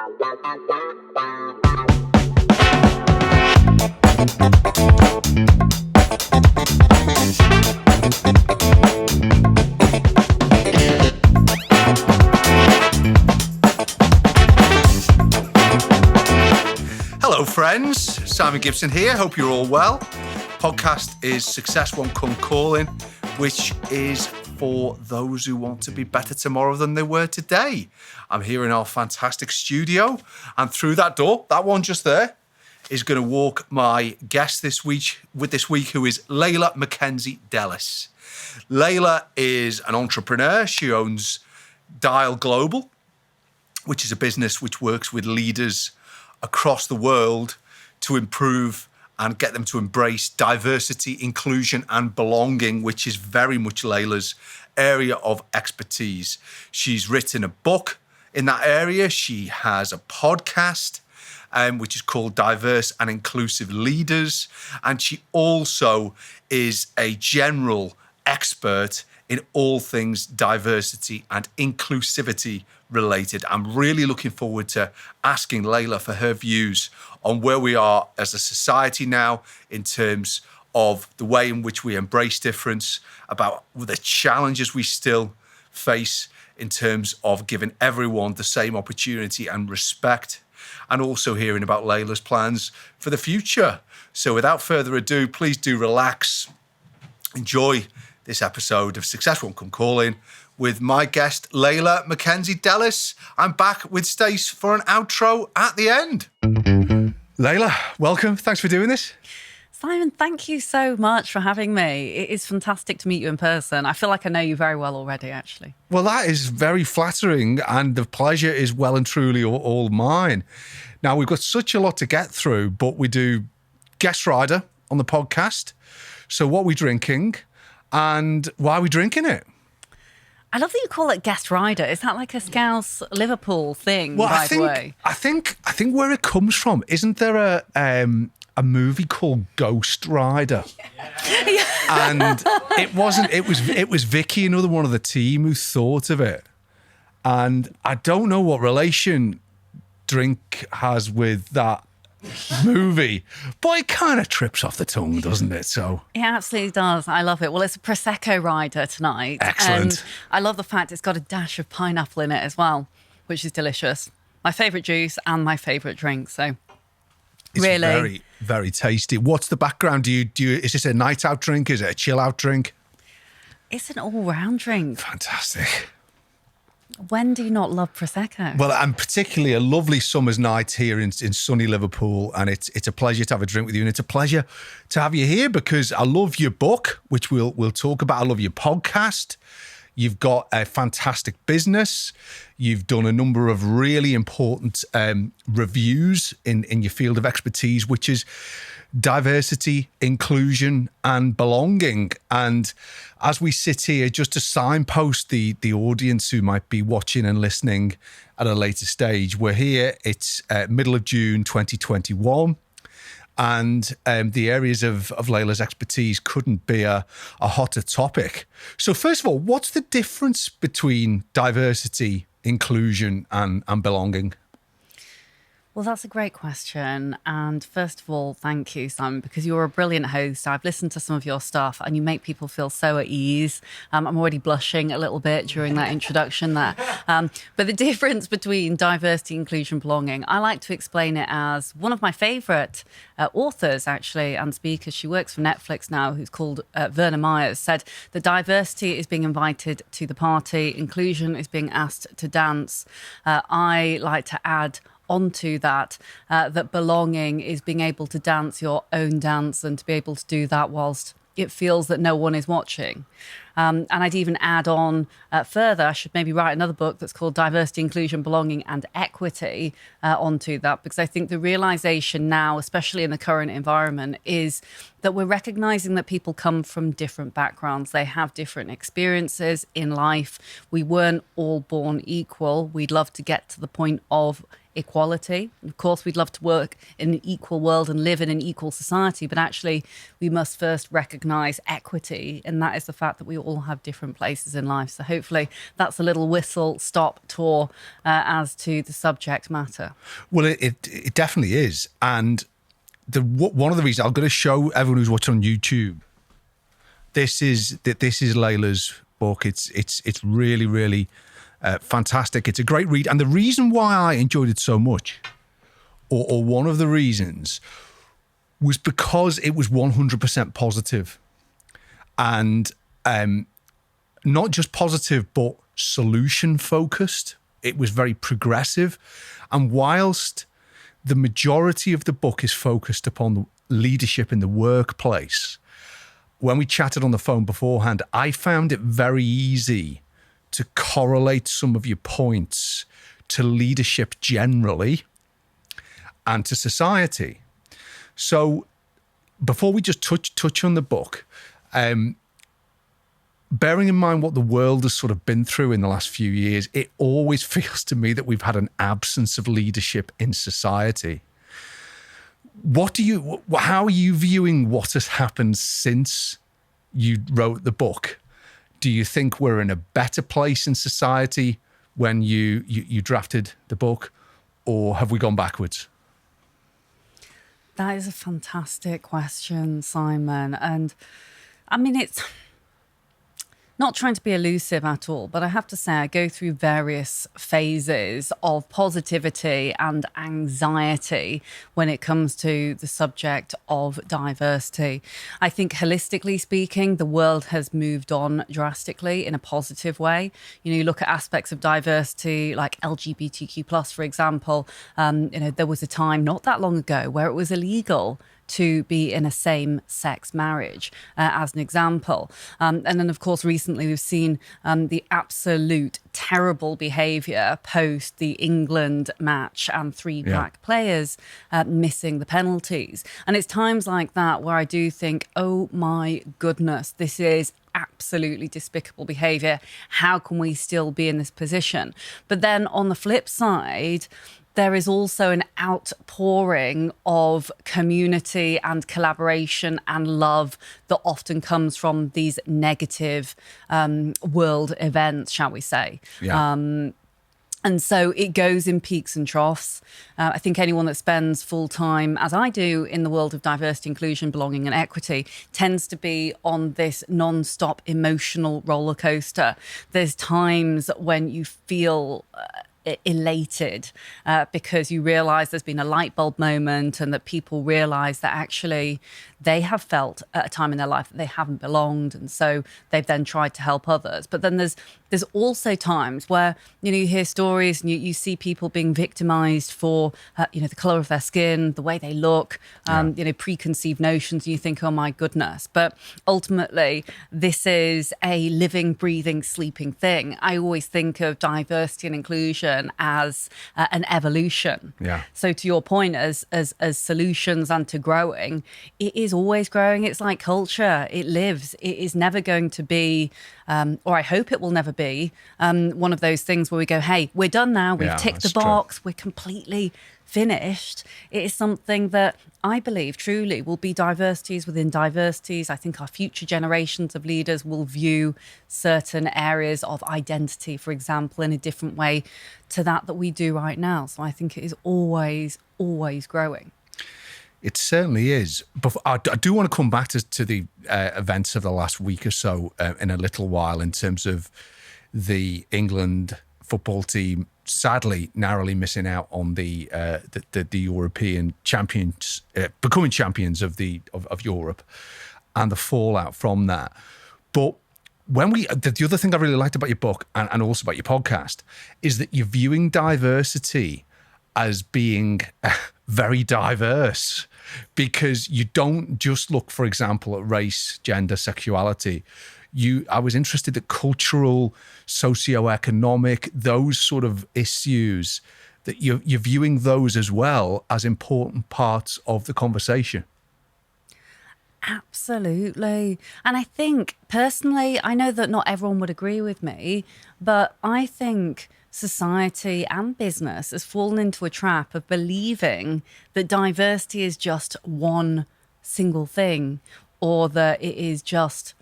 Hello friends, Simon Gibson here, hope you're all well. Podcast is Success Won't Come Calling, which is for those who want to be better tomorrow than they were today. I'm here in our fantastic studio, and through that door, that one just there, is going to walk my guest this week, who is Leila McKenzie Delis. Leila is an entrepreneur. She owns Dial Global, which is a business which works with leaders across the world to improve and get them to embrace diversity, inclusion, and belonging, which is very much Leila's area of expertise. She's written a book in that area. She has a podcast, which is called Diverse and Inclusive Leaders. And she also is a general expert in all things diversity and inclusivity related. I'm really looking forward to asking Leila for her views on where we are as a society now in terms of the way in which we embrace difference, about the challenges we still face in terms of giving everyone the same opportunity and respect, and also hearing about Leila's plans for the future. So without further ado, please do relax, enjoy this episode of Success Won't Come Calling with my guest, Leila McKenzie Delis. I'm back with Stace for an outro at the end. Leila, welcome. Thanks for doing this. Simon, thank you so much for having me. It is fantastic to meet you in person. I feel like I know you very well already, actually. Well, that is very flattering, and the pleasure is well and truly all mine. Now, we've got such a lot to get through, but we do guest rider on the podcast. So what are we drinking and why are we drinking it? I love that you call it guest rider. Is that like a Scouse Liverpool thing, Well, by the way? I think where it comes from, isn't there a movie called Ghost Rider? Yeah. And it was Vicky, another one of the team, who thought of it. And I don't know what relation drink has with that movie, but it kind of trips off the tongue, doesn't it? So It absolutely does. I love it. Well, it's a Prosecco rider tonight. Excellent. And I love the fact it's got a dash of pineapple in it as well, which is delicious. My favourite juice and my favourite drink. So it's really very, very tasty. What's the background? Do you is this a night out drink? Is it a chill out drink? It's an all-round drink. Fantastic. When do you not love Prosecco? Well, and particularly a lovely summer's night here in sunny Liverpool, and it's a pleasure to have a drink with you, and it's a pleasure to have you here because I love your book, which we'll talk about. I love your podcast. You've got a fantastic business. You've done a number of really important reviews in your field of expertise, which is diversity, inclusion, and belonging. And as we sit here, just to signpost the audience who might be watching and listening at a later stage, we're here. It's middle of June 2021. And the areas of Leila's expertise couldn't be a hotter topic. So first of all, what's the difference between diversity, inclusion, and belonging? Well, that's a great question. And first of all, thank you, Simon, because you're a brilliant host. I've listened to some of your stuff and you make people feel so at ease. I'm already blushing a little bit during that introduction there. But the difference between diversity, inclusion, belonging, I like to explain it as one of my favourite authors, actually, and speakers. She works for Netflix now, who's called Verna Myers, said that diversity is being invited to the party, inclusion is being asked to dance. I like to add onto that, that belonging is being able to dance your own dance and to be able to do that whilst it feels that no one is watching. And I'd even add on further, I should maybe write another book that's called Diversity, Inclusion, Belonging and Equity onto that, because I think the realisation now, especially in the current environment, is that we're recognising that people come from different backgrounds. They have different experiences in life. We weren't all born equal. We'd love to get to the point of equality. Of course, we'd love to work in an equal world and live in an equal society, but actually we must first recognise equity, and that is the fact that we all have different places in life. So hopefully that's a little whistle-stop tour as to the subject matter. Well, it definitely is. And one of the reasons I'm going to show everyone who's watching on YouTube, this is Leila's book. It's really, really fantastic. It's a great read. And the reason why I enjoyed it so much, or one of the reasons, was because it was 100% positive. And not just positive, but solution focused. It was very progressive. And whilst the majority of the book is focused upon the leadership in the workplace, when we chatted on the phone beforehand, I found it very easy to correlate some of your points to leadership generally and to society. So before we just touch on the book, bearing in mind what the world has sort of been through in the last few years, it always feels to me that we've had an absence of leadership in society. How are you viewing what has happened since you wrote the book? Do you think we're in a better place in society when you drafted the book, or have we gone backwards? That is a fantastic question, Simon. And I mean, it's not trying to be elusive at all, but I have to say I go through various phases of positivity and anxiety when it comes to the subject of diversity. I think holistically speaking, the world has moved on drastically in a positive way. You look at aspects of diversity like LGBTQ+, for example. There was a time not that long ago where it was illegal to be in a same-sex marriage, as an example. And then, of course, recently we've seen the absolute terrible behaviour post the England match and three black players missing the penalties. And it's times like that where I do think, oh my goodness, this is absolutely despicable behaviour. How can we still be in this position? But then on the flip side, there is also an outpouring of community and collaboration and love that often comes from these negative world events, shall we say. Yeah. And so it goes in peaks and troughs. I think anyone that spends full time, as I do, in the world of diversity, inclusion, belonging and equity tends to be on this non-stop emotional roller coaster. There's times when you feel elated because you realise there's been a light bulb moment and that people realise that actually they have felt at a time in their life that they haven't belonged, and so they've then tried to help others. But then there's also times where you hear stories and you see people being victimised for the colour of their skin, the way they look, preconceived notions, and you think, oh my goodness. But ultimately, this is a living, breathing, sleeping thing. I always think of diversity and inclusion as an evolution. Yeah. So to your point, as solutions and to growing, it is always growing. It's like culture. It lives. It is never going to be, or I hope it will never be, one of those things where we go, hey, we're done now. We've ticked the box. True. We're completely finished. It is something that I believe truly will be diversities within diversities. I think our future generations of leaders will view certain areas of identity, for example, in a different way to that we do right now. So I think it is always, always growing. It certainly is. But I do want to come back to the events of the last week or so in a little while, in terms of the England football team sadly narrowly missing out on the European champions, becoming champions of Europe, and the fallout from that. But the other thing I really liked about your book and also about your podcast is that you're viewing diversity as being very diverse, because you don't just look, for example, at race, gender, sexuality. I was interested at cultural, socioeconomic, those sort of issues, that you're viewing those as well as important parts of the conversation. Absolutely. And I think personally, I know that not everyone would agree with me, but I think society and business has fallen into a trap of believing that diversity is just one single thing, or that it is just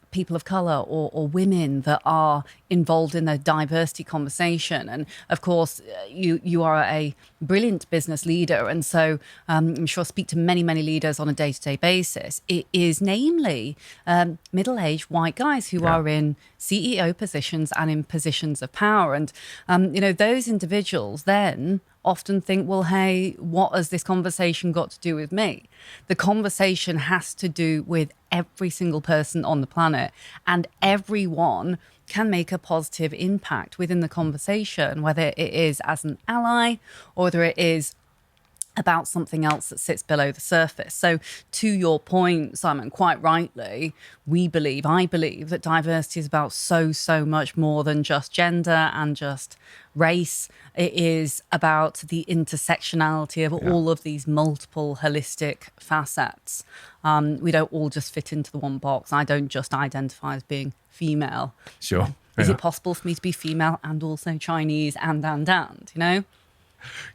people of colour or women that are involved in the diversity conversation. And of course, you are a brilliant business leader. And so I'm sure speak to many, many leaders on a day-to-day basis. It is namely middle-aged white guys who are in CEO positions and in positions of power. And, those individuals then often think, well, hey, what has this conversation got to do with me? The conversation has to do with every single person on the planet, and everyone can make a positive impact within the conversation, whether it is as an ally or whether it is about something else that sits below the surface. So to your point, Simon, quite rightly, I believe that diversity is about so much more than just gender and just race. It is about the intersectionality of all of these multiple holistic facets. We don't all just fit into the one box. I don't just identify as being female. Sure. Is it possible for me to be female and also Chinese and,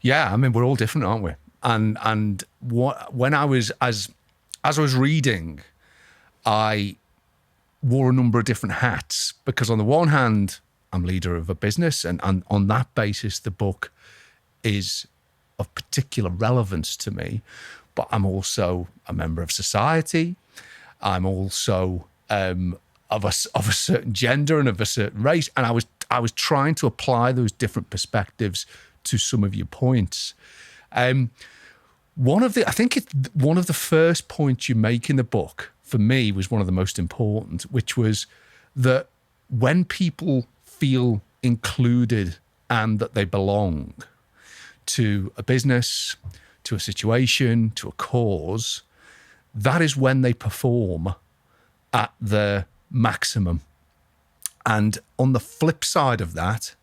Yeah, I mean, we're all different, aren't we? And when I was, as I was reading, I wore a number of different hats, because on the one hand, I'm leader of a business, and on that basis, the book is of particular relevance to me. But I'm also a member of society. I'm also of a certain gender and of a certain race, and I was trying to apply those different perspectives to some of your points. One of the first points you make in the book, for me, was one of the most important, which was that when people feel included and that they belong to a business, to a situation, to a cause, that is when they perform at the maximum. And on the flip side of that,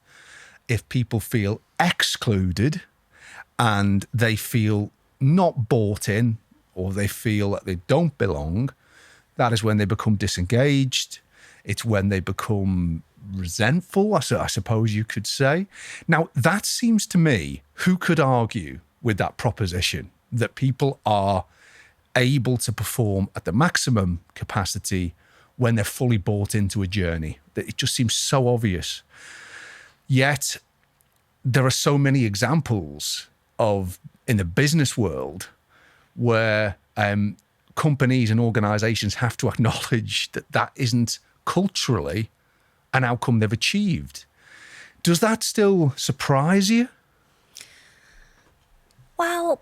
if people feel excluded and they feel not bought in, or they feel that they don't belong, that is when they become disengaged. It's when they become resentful, I suppose you could say. Now, that seems to me, who could argue with that proposition, that people are able to perform at the maximum capacity when they're fully bought into a journey? That it just seems so obvious. Yet, there are so many examples in the business world where companies and organizations have to acknowledge that isn't culturally an outcome they've achieved. Does that still surprise you? Well,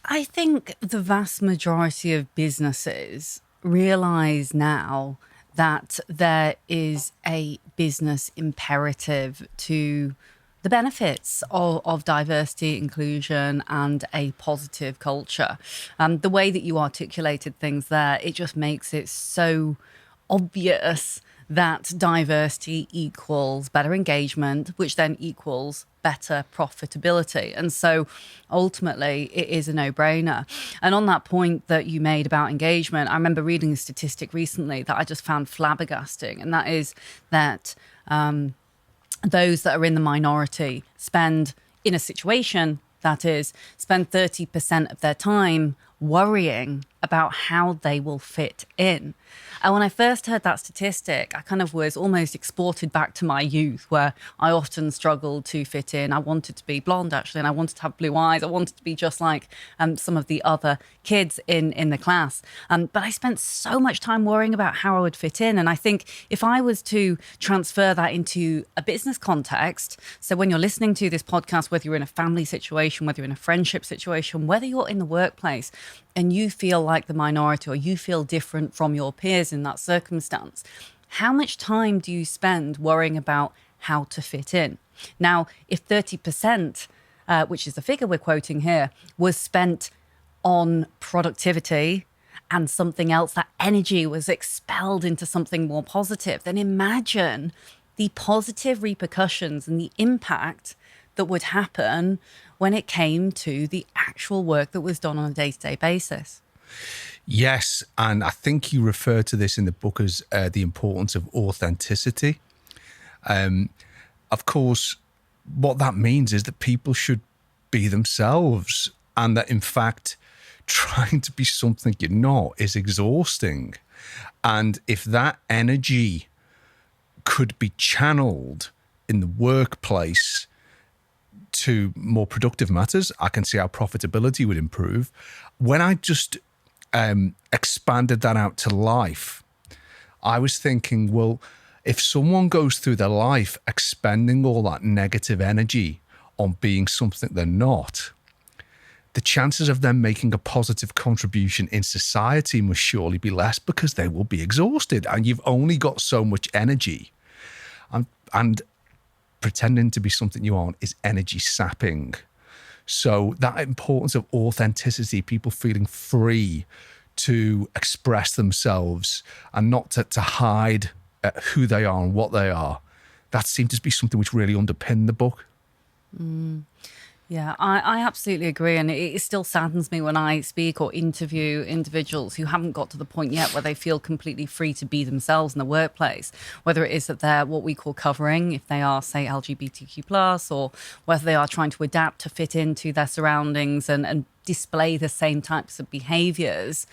I think the vast majority of businesses realize now that there is a business imperative to the benefits of diversity, inclusion, and a positive culture. The way that you articulated things there, it just makes it so obvious that diversity equals better engagement, which then equals better profitability. And so ultimately, it is a no-brainer. And on that point that you made about engagement, I remember reading a statistic recently that I just found flabbergasting, and that is that those that are in the minority spend 30% of their time worrying about how they will fit in. And when I first heard that statistic, I kind of was almost exported back to my youth, where I often struggled to fit in. I wanted to be blonde, actually, and I wanted to have blue eyes. I wanted to be just like some of the other kids in the class. But I spent so much time worrying about how I would fit in. And I think if I was to transfer that into a business context, so when you're listening to this podcast, whether you're in a family situation, whether you're in a friendship situation, whether you're in the workplace, and you feel like the minority or you feel different from your peers in that circumstance, how much time do you spend worrying about how to fit in? Now, if 30%, which is the figure we're quoting here, was spent on productivity and something else, that energy was expelled into something more positive, then imagine the positive repercussions and the impact that would happen when it came to the actual work that was done on a day-to-day basis. Yes, and I think you refer to this in the book as the importance of authenticity. of course, what that means is that people should be themselves, and that in fact, trying to be something you're not is exhausting. And if that energy could be channeled in the workplace to more productive matters, I can see how profitability would improve. When I just expanded that out to life, I was thinking, well, if someone goes through their life expending all that negative energy on being something they're not, the chances of them making a positive contribution in society must surely be less, because they will be exhausted, and you've only got so much energy. And pretending to be something you aren't is energy sapping. So that importance of authenticity, people feeling free to express themselves and not to hide who they are and what they are, that seemed to be something which really underpinned the book. Yeah, I absolutely agree. And it still saddens me when I speak or interview individuals who haven't got to the point yet where they feel completely free to be themselves in the workplace, whether it is that they're what we call covering, if they are, say, LGBTQ+, or whether they are trying to adapt to fit into their surroundings and display the same types of behaviors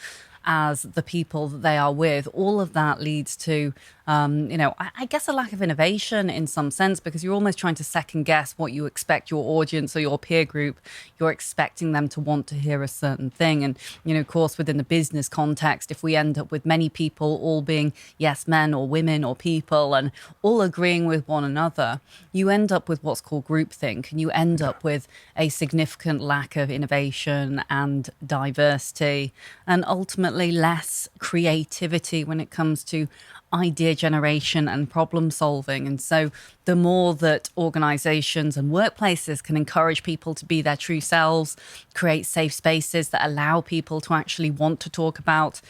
as the people that they are with. All of that leads to, I guess a lack of innovation in some sense, because you're almost trying to second guess what you expect your audience or your peer group, you're expecting them to want to hear a certain thing. And, of course, within the business context, if we end up with many people all being yes men or women or people and all agreeing with one another, you end up with what's called groupthink, and you end up with a significant lack of innovation and diversity, and ultimately less creativity when it comes to idea generation and problem solving. And so the more that organizations and workplaces can encourage people to be their true selves, create safe spaces that allow people to actually want to talk about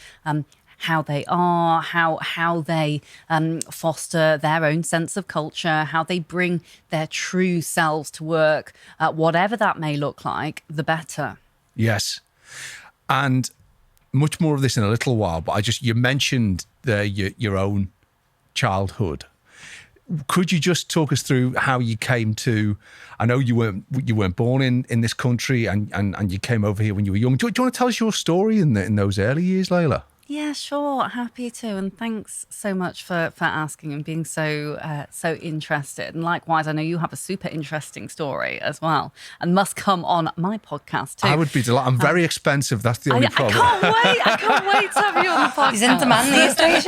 how they are, how they foster their own sense of culture, how they bring their true selves to work, whatever that may look like, the better. Yes. And much more of this in a little while, but you mentioned your own childhood. Could you just talk us through how you came to? I know you weren't born in this country, and you came over here when you were young. Do you want to tell us your story in those early years, Leila? Yeah, sure. Happy to. And thanks so much for asking and being so interested. And likewise, I know you have a super interesting story as well, and must come on my podcast too. I would be delighted. I'm very expensive. That's the only problem. I can't wait to have you on the podcast. He's in demand these days,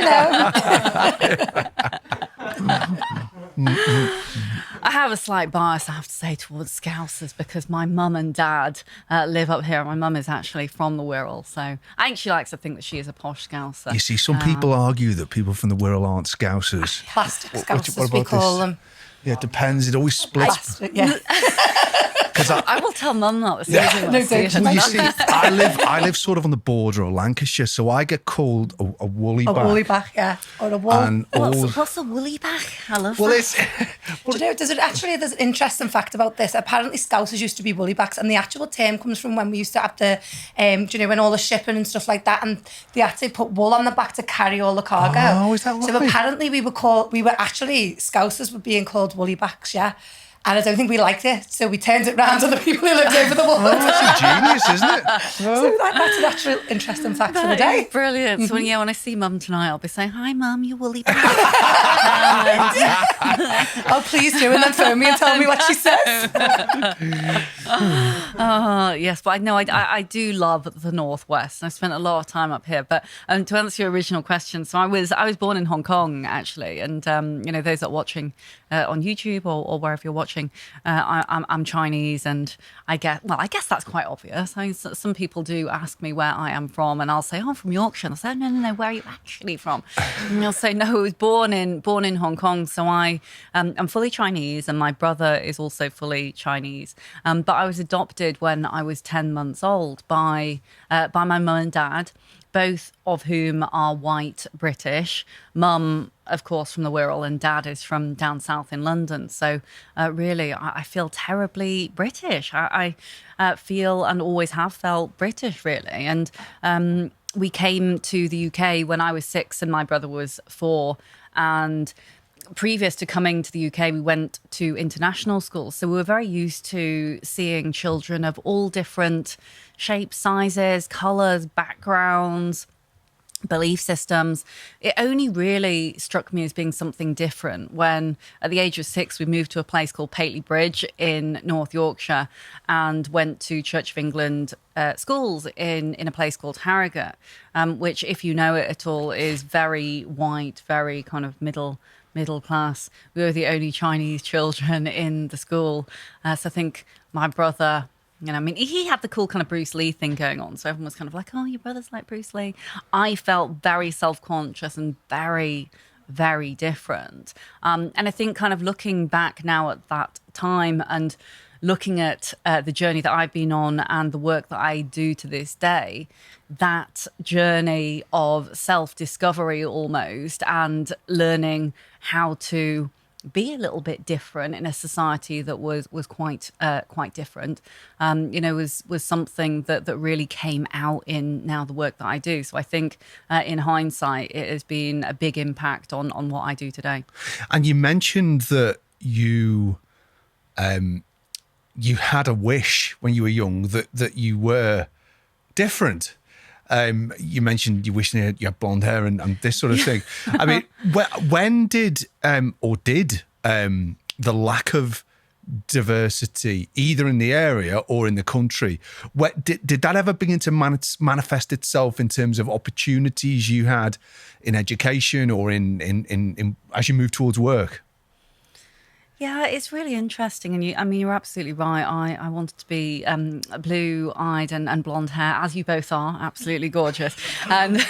I have a slight bias, I have to say, towards Scousers, because my mum and dad live up here. My mum is actually from the Wirral, so I think she likes to think that she is a posh Scouser. You see, some people argue that people from the Wirral aren't Scousers. Plastic Scousers, we call them. Yeah, it depends. It always splits. Yeah. I will tell Mum that. Well, you see, I live sort of on the border of Lancashire, so I get called a woolly back. A woolly back, yeah. Or a wool. And what's a woolly back? I love that. Do you know, there's an interesting fact about this. Apparently Scousers used to be woolly backs, and the actual term comes from when we used to have to, when all the shipping and stuff like that, and they had to put wool on the back to carry all the cargo. Oh, is that right? So apparently we were actually, Scousers were being called woolly backs, yeah. And I don't think we liked it, so we turned it round to the people who lived over the wall. That's a genius, isn't it? So that's an actual interesting fact for the day. Brilliant. Mm-hmm. So when I see Mum tonight, I'll be saying, "Hi, Mum, you woolly back." Oh, please do, and then phone me and tell me what she says. Yes, but I know I do love the Northwest. I've spent a lot of time up here. But to answer your original question, so I was born in Hong Kong, actually, and those that are watching on YouTube or wherever you're watching, I'm Chinese, and I guess that's quite obvious. I mean, some people do ask me where I am from, and I'll say, "Oh, I'm from Yorkshire." And they'll say, "No, where are you actually from?" And they'll say, "No, I was born in Hong Kong." So I'm fully Chinese, and my brother is also fully Chinese. But I was adopted when I was 10 months old by my mum and dad, both of whom are white British. Mum, of course, from the Wirral, and dad is from down south in London. So really, I feel terribly British. I feel and always have felt British, really. And we came to the UK when I was 6 and my brother was 4. And previous to coming to the UK, we went to international schools. So we were very used to seeing children of all different shapes, sizes, colours, backgrounds, belief systems. It only really struck me as being something different when at the age of 6 we moved to a place called Pateley Bridge in North Yorkshire and went to Church of England schools in a place called Harrogate, which, if you know it at all, is very white, very kind of middle class. We were the only Chinese children in the school. So I think my brother, I mean, he had the cool kind of Bruce Lee thing going on. So everyone was kind of like, oh, your brother's like Bruce Lee. I felt very self-conscious and very, very different. And I think kind of looking back now at that time and looking at the journey that I've been on and the work that I do to this day, that journey of self-discovery almost and learning how to be a little bit different in a society that was quite different, was something that really came out in now the work that I do. So I think in hindsight, it has been a big impact on what I do today. And you mentioned that you had a wish when you were young that you were different. You mentioned you wish you had blonde hair and this sort of thing. I mean, when did the lack of diversity, either in the area or in the country, did that ever begin to manifest itself in terms of opportunities you had in education or in as you moved towards work? Yeah, it's really interesting. And you're absolutely right. I wanted to be blue-eyed and blonde hair, as you both are, absolutely gorgeous. And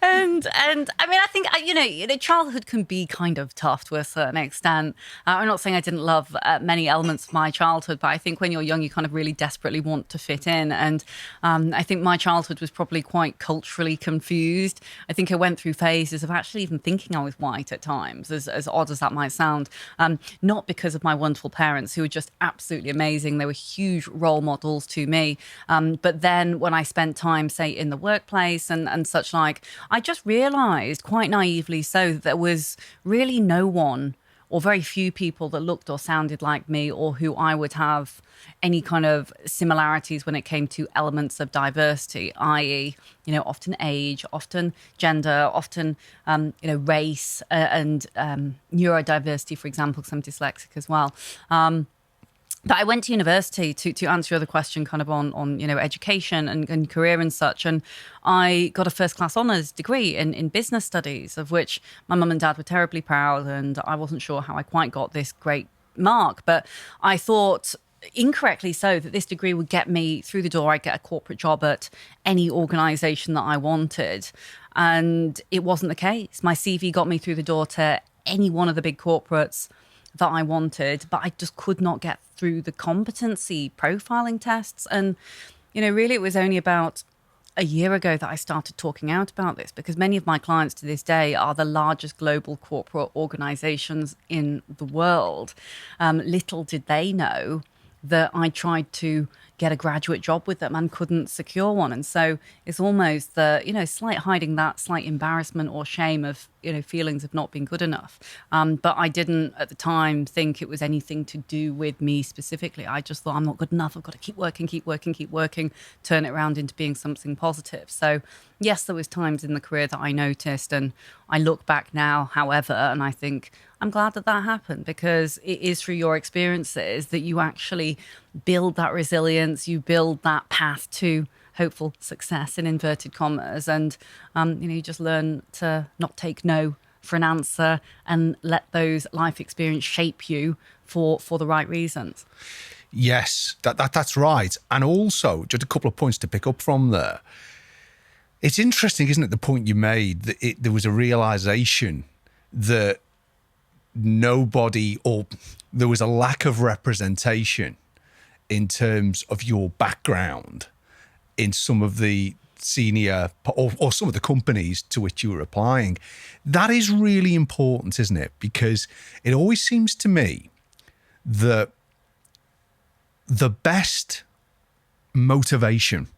and I mean, I think, childhood can be kind of tough to a certain extent. I'm not saying I didn't love many elements of my childhood, but I think when you're young, you kind of really desperately want to fit in. And I think my childhood was probably quite culturally confused. I think I went through phases of actually even thinking I was white at times, as odd as that might sound, not because of my wonderful parents, who were just absolutely amazing. They were huge role models to me. But then when I spent time, say, in the workplace and such like, I just realised, quite naively so, that there was really no one or very few people that looked or sounded like me or who I would have any kind of similarities when it came to elements of diversity, i.e., often age, often gender, often, race and neurodiversity, for example, because I'm dyslexic as well. But I went to university to answer your other question kind of on education and career and such. And I got a first class honours degree in business studies, of which my mum and dad were terribly proud. And I wasn't sure how I quite got this great mark. But I thought, incorrectly so, that this degree would get me through the door. I'd get a corporate job at any organisation that I wanted. And it wasn't the case. My CV got me through the door to any one of the big corporates that I wanted, but I just could not get through the competency profiling tests. And, really it was only about a year ago that I started talking out about this, because many of my clients to this day are the largest global corporate organizations in the world. Little did they know that I tried to get a graduate job with them and couldn't secure one. And so it's almost the, slight hiding that slight embarrassment or shame of, feelings of not being good enough. But I didn't at the time think it was anything to do with me specifically. I just thought, I'm not good enough. I've got to keep working, turn it around into being something positive. So yes, there was times in the career that I noticed, and I look back now, however, and I think I'm glad that happened, because it is through your experiences that you actually build that resilience, you build that path to hopeful success, in inverted commas. And, you just learn to not take no for an answer and let those life experience shape you for the right reasons. Yes, that's right. And also, just a couple of points to pick up from there. It's interesting, isn't it, the point you made, that there was a realisation that nobody, or there was a lack of representation in terms of your background in some of the senior or some of the companies to which you were applying. That is really important, isn't it? Because it always seems to me that the best motivation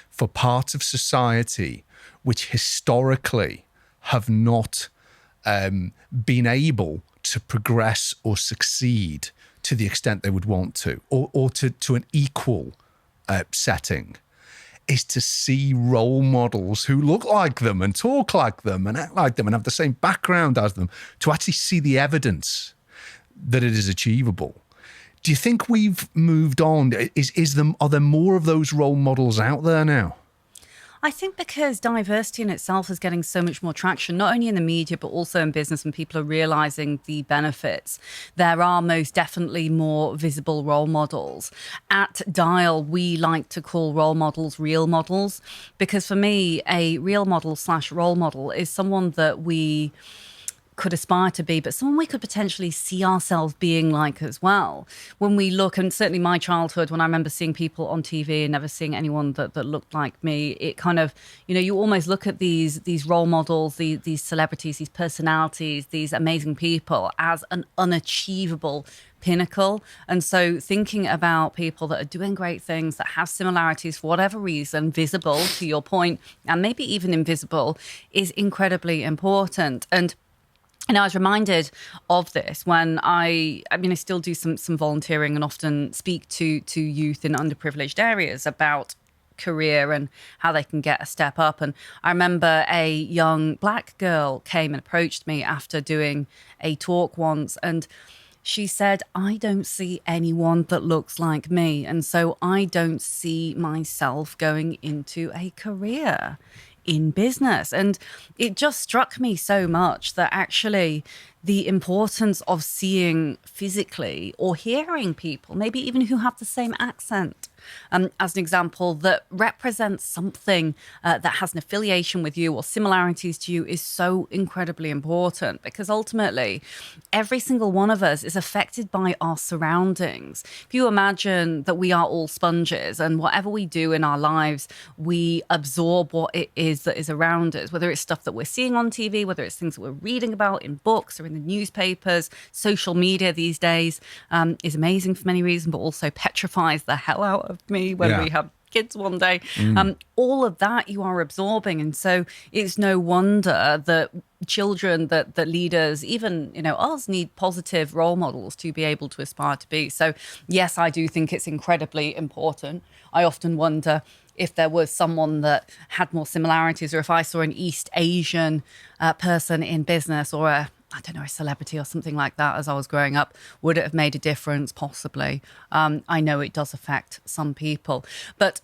for parts of society which historically have not been able to progress or succeed to the extent they would want to, or to an equal setting, is to see role models who look like them and talk like them and act like them and have the same background as them, to actually see the evidence that it is achievable. Do you think we've moved on? Are there more of those role models out there now? I think because diversity in itself is getting so much more traction, not only in the media, but also in business, and people are realizing the benefits. There are most definitely more visible role models. At Dial, we like to call role models real models, because for me, a real model / role model is someone that we could aspire to be, but someone we could potentially see ourselves being like as well. When we look, and certainly my childhood, when I remember seeing people on TV and never seeing anyone that looked like me, it kind of, you almost look at these role models, these celebrities, these personalities, these amazing people as an unachievable pinnacle. And so thinking about people that are doing great things, that have similarities for whatever reason, visible to your point, and maybe even invisible, is incredibly important. And I was reminded of this when I still do some volunteering and often speak to youth in underprivileged areas about career and how they can get a step up. And I remember a young black girl came and approached me after doing a talk once, and she said, I don't see anyone that looks like me, and so I don't see myself going into a career in business. And it just struck me so much that actually the importance of seeing physically or hearing people, maybe even who have the same accent, as an example, that represents something that has an affiliation with you or similarities to you, is so incredibly important, because ultimately every single one of us is affected by our surroundings. If you imagine that we are all sponges, and whatever we do in our lives, we absorb what it is that is around us, whether it's stuff that we're seeing on TV, whether it's things that we're reading about in books or in the newspapers. Social media these days is amazing for many reasons, but also petrifies the hell out of me when we have kids one day. All of that you are absorbing. And so it's no wonder that children, that leaders, even, us, need positive role models to be able to aspire to be. So yes, I do think it's incredibly important. I often wonder if there was someone that had more similarities, or if I saw an East Asian person in business, or a celebrity or something like that as I was growing up, would it have made a difference? Possibly. I know it does affect some people. But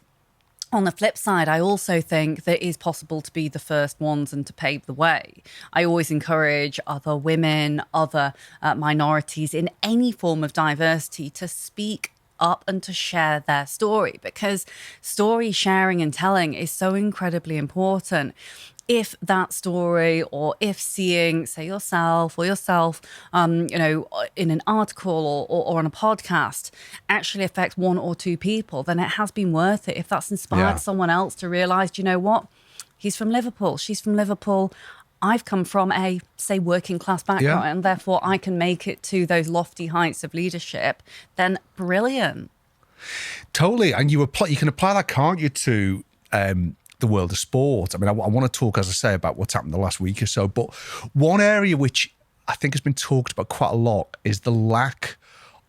on the flip side, I also think that it is possible to be the first ones and to pave the way. I always encourage other women, other minorities in any form of diversity to speak up and to share their story, because story sharing and telling is so incredibly important. If that story, or if seeing, say, yourself in an article or on a podcast actually affects one or two people, then it has been worth it. If that's inspired someone else to realise, do you know what? He's from Liverpool. She's from Liverpool. I've come from a, say, working class background, and therefore I can make it to those lofty heights of leadership, then brilliant. Totally. And you can apply that, can't you, to the world of sport? I want to talk, as I say, about what's happened the last week or so, but one area which I think has been talked about quite a lot is the lack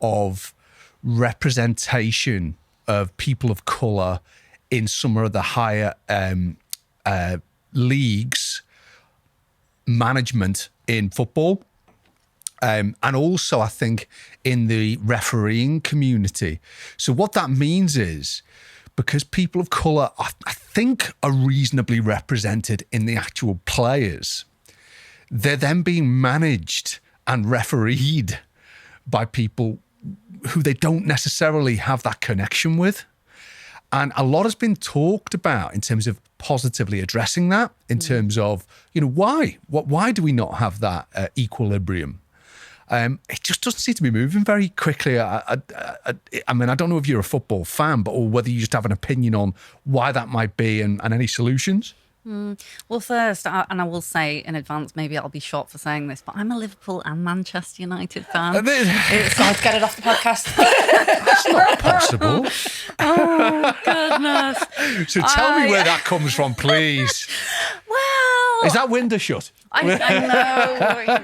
of representation of people of colour in some of the higher leagues, management in football, and also I think in the refereeing community. So what that means is, because people of colour, I think, are reasonably represented in the actual players, they're then being managed and refereed by people who they don't necessarily have that connection with. And a lot has been talked about in terms of positively addressing that, in terms of, why do we not have that equilibrium? It just doesn't seem to be moving very quickly. I don't know if you're a football fan, or whether you just have an opinion on why that might be and any solutions. Well, first, and I will say in advance, maybe I'll be shot for saying this, but I'm a Liverpool and Manchester United fan. I'd get it off the podcast. That's not possible. Oh, goodness. So tell me where that comes from, please. Well, Is that window shut? I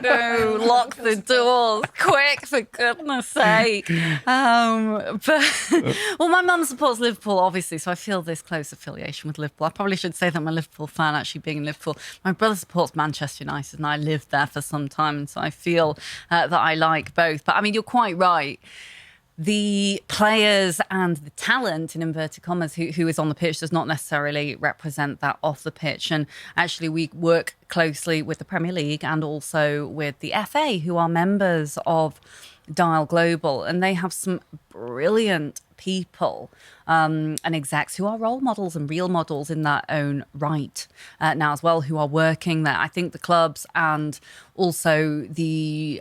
know. Lock the doors, quick, for goodness sake. Well, my mum supports Liverpool, obviously, so I feel this close affiliation with Liverpool. I probably should say that I'm a Liverpool fan, actually, being in Liverpool. My brother supports Manchester United, and I lived there for some time, and so I feel that I like both. But, I mean, you're quite right. The players and the talent, in inverted commas, who is on the pitch does not necessarily represent that off the pitch. And actually, we work closely with the Premier League and also with the FA, who are members of Dial Global. And they have some brilliant people and execs who are role models and real models in their own right now as well, who are working there. I think the clubs and also the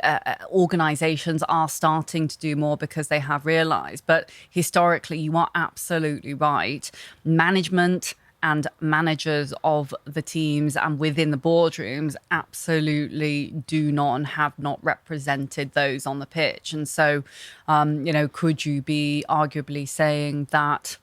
organisations are starting to do more because they have realised. But historically, you are absolutely right. Management and managers of the teams and within the boardrooms absolutely do not and have not represented those on the pitch. And so, could you be arguably saying that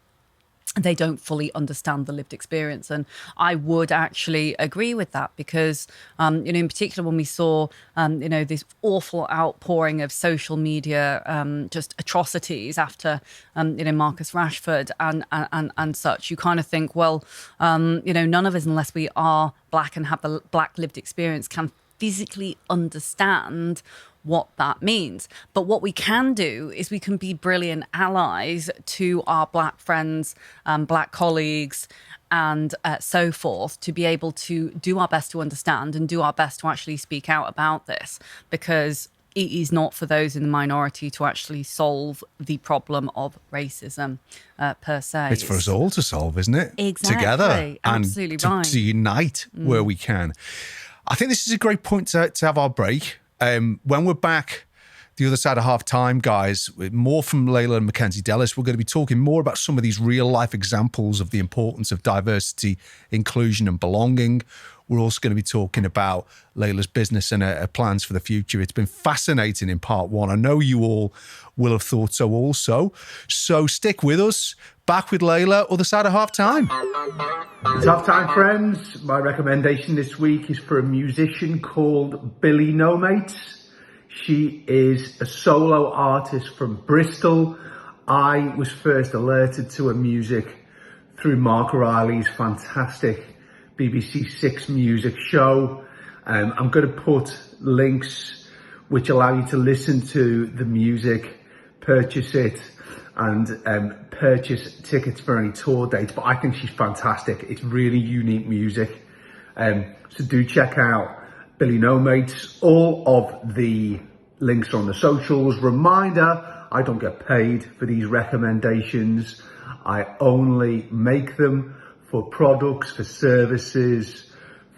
they don't fully understand the lived experience? And I would actually agree with that because, in particular, when we saw, this awful outpouring of social media, just atrocities after, Marcus Rashford and such, you kind of think, well, none of us, unless we are black and have the black lived experience, can physically understand what that means. But what we can do is we can be brilliant allies to our black friends, black colleagues, and so forth, to be able to do our best to understand and do our best to actually speak out about this, because it is not for those in the minority to actually solve the problem of racism per se. It's for us all to solve, isn't it? Exactly. Together. Absolutely and right. to unite where we can. I think this is a great point to have our break. When we're back the other side of half time, guys, with more from Leila McKenzie Delis, we're going to be talking more about some of these real life examples of the importance of diversity, inclusion and belonging. We're also going to be talking about Leila's business and her plans for the future. It's been fascinating in part one. I know you all will have thought so also. So stick with us. Back with Leila, other side of half time. It's half time, friends. My recommendation this week is for a musician called Billy No Mates. She is a solo artist from Bristol. I was first alerted to her music through Mark Riley's fantastic BBC Six Music show. I'm going to put links which allow you to listen to the music, purchase it, and purchase tickets for any tour dates. But I think she's fantastic. It's really unique music. So do check out Billy No Mates. All of the links are on the socials. Reminder, I don't get paid for these recommendations. I only make them for products, for services,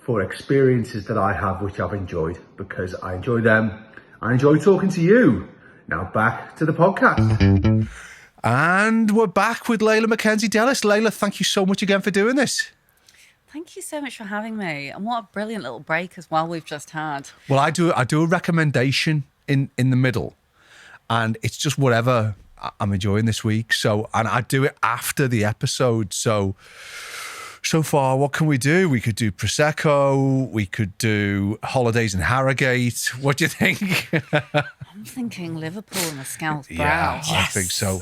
for experiences that I have, which I've enjoyed, because I enjoy them. I enjoy talking to you. Now back to the podcast. And we're back with Leila McKenzie Delis. Leila, thank you so much again for doing this. Thank you so much for having me. And what a brilliant little break as well we've just had. Well, I do a recommendation in the middle, and it's just whatever I'm enjoying this week. So, and I do it after the episode. So far, what can we do? We could do Prosecco. We could do holidays in Harrogate. What do you think? I'm thinking Liverpool and a Scouse brow. Yeah, yes. I think so.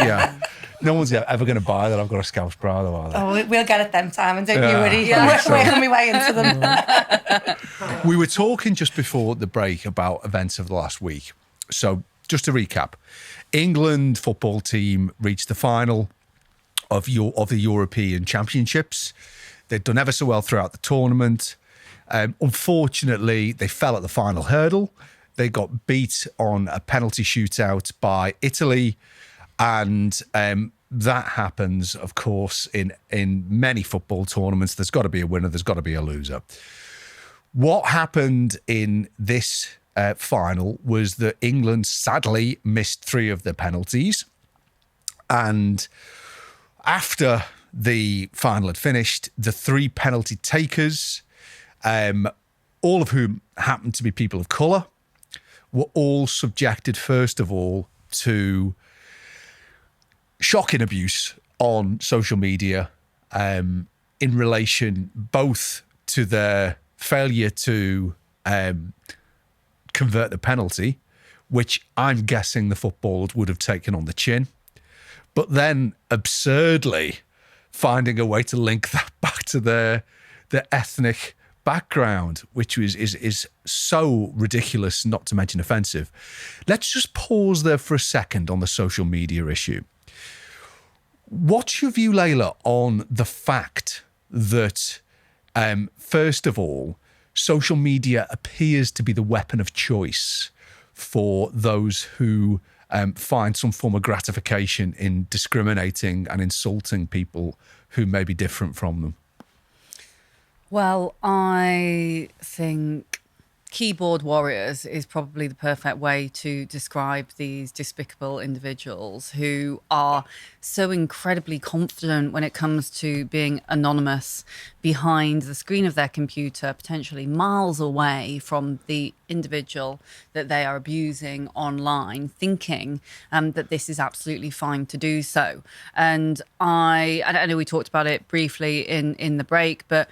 Yeah. No one's ever going to buy that I've got a Scouse brow, though, are they? Oh, we'll get it them time, and don't you worry. Yeah. Working my way into them. We were talking just before the break about events of the last week. So just to recap, England football team reached the final of the European Championships. They'd done ever so well throughout the tournament. Unfortunately, they fell at the final hurdle. They got beat on a penalty shootout by Italy. And that happens, of course, in many football tournaments. There's got to be a winner. There's got to be a loser. What happened in this final was that England sadly missed 3 of the penalties. And after the final had finished, the 3 penalty takers, all of whom happened to be people of colour, were all subjected, first of all, to shocking abuse on social media in relation both to their failure to convert the penalty, which I'm guessing the footballers would have taken on the chin, but then absurdly finding a way to link that back to their ethnic background, which is so ridiculous, not to mention offensive. Let's just pause there for a second on the social media issue. What's your view, Leila, on the fact that, first of all, social media appears to be the weapon of choice for those who find some form of gratification in discriminating and insulting people who may be different from them? Well, I think keyboard warriors is probably the perfect way to describe these despicable individuals who are so incredibly confident when it comes to being anonymous behind the screen of their computer, potentially miles away from the individual that they are abusing online, thinking that this is absolutely fine to do so. And I know we talked about it briefly in the break, but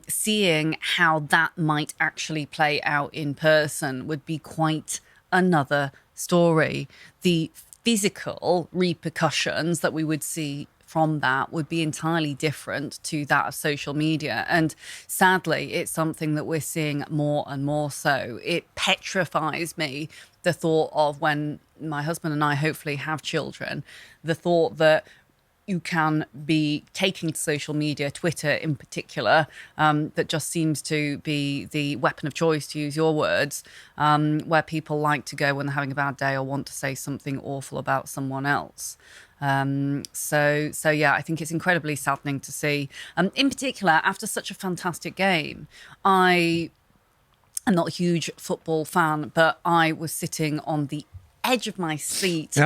seeing how that might actually play out in person would be quite another story. The physical repercussions that we would see from that would be entirely different to that of social media. And sadly, it's something that we're seeing more and more so. It petrifies me, the thought of when my husband and I hopefully have children, the thought that you can be taking to social media, Twitter in particular, that just seems to be the weapon of choice, to use your words, where people like to go when they're having a bad day or want to say something awful about someone else. So yeah, I think it's incredibly saddening to see. In particular, after such a fantastic game, I'm not a huge football fan, but I was sitting on the edge of my seat,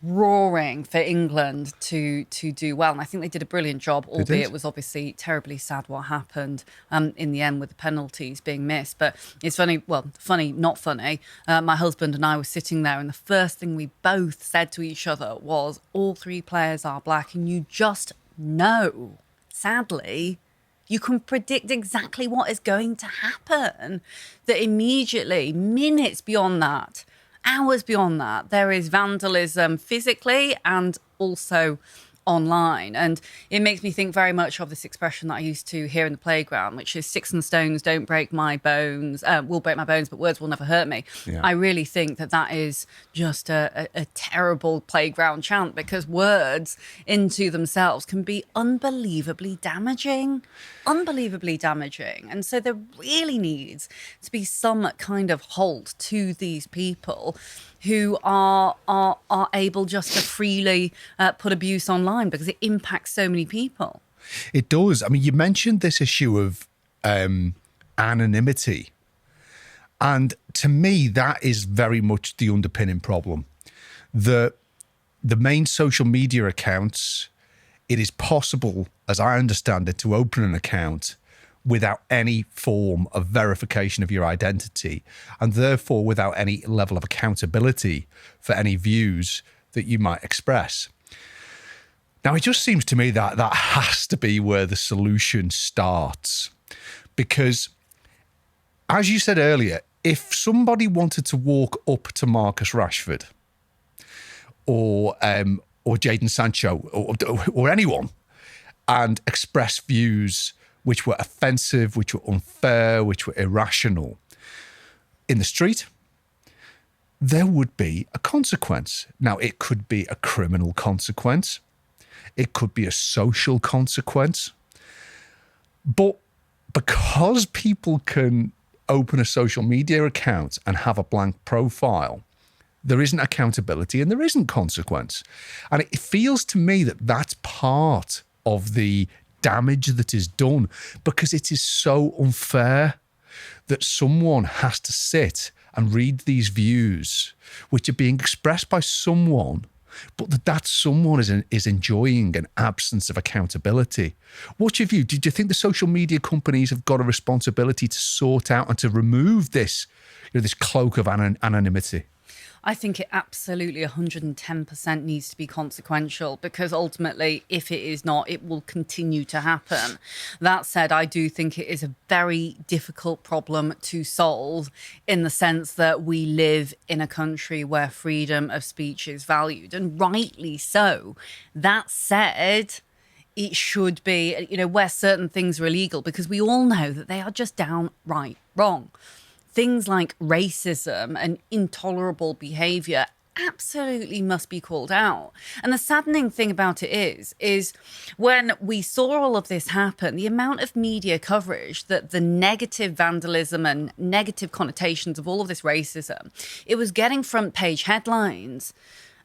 roaring for England to do well. And I think they did a brilliant job, albeit it was obviously terribly sad what happened in the end with the penalties being missed. But it's funny, not funny. My husband and I were sitting there and the first thing we both said to each other was, all three players are black, and you just know, sadly, you can predict exactly what is going to happen. That immediately, minutes beyond that, hours beyond that, there is vandalism physically and also online. And it makes me think very much of this expression that I used to hear in the playground, which is sticks and stones don't break my bones, will break my bones, but words will never hurt me. Yeah. I really think that is just a terrible playground chant, because words into themselves can be unbelievably damaging. And so there really needs to be some kind of halt to these people who are able just to freely put abuse online, because it impacts so many people. It does. I mean, you mentioned this issue of anonymity. And to me, that is very much the underpinning problem. The main social media accounts, it is possible, as I understand it, to open an account without any form of verification of your identity, and therefore without any level of accountability for any views that you might express. Now, it just seems to me that that has to be where the solution starts. Because, as you said earlier, if somebody wanted to walk up to Marcus Rashford or Jadon Sancho or anyone and express views which were offensive, which were unfair, which were irrational in the street, there would be a consequence. Now, it could be a criminal consequence. It could be a social consequence. But because people can open a social media account and have a blank profile, there isn't accountability and there isn't consequence. And it feels to me that that's part of the damage that is done, because it is so unfair that someone has to sit and read these views which are being expressed by someone, but that someone is enjoying an absence of accountability. What's your view? Do you think the social media companies have got a responsibility to sort out and to remove this, this cloak of anonymity? I think it absolutely 110% needs to be consequential, because ultimately, if it is not, it will continue to happen. That said, I do think it is a very difficult problem to solve, in the sense that we live in a country where freedom of speech is valued, and rightly so. That said, it should be, where certain things are illegal, because we all know that they are just downright wrong. Things like racism and intolerable behaviour absolutely must be called out. And the saddening thing about it is when we saw all of this happen, the amount of media coverage that the negative vandalism and negative connotations of all of this racism, it was getting front page headlines.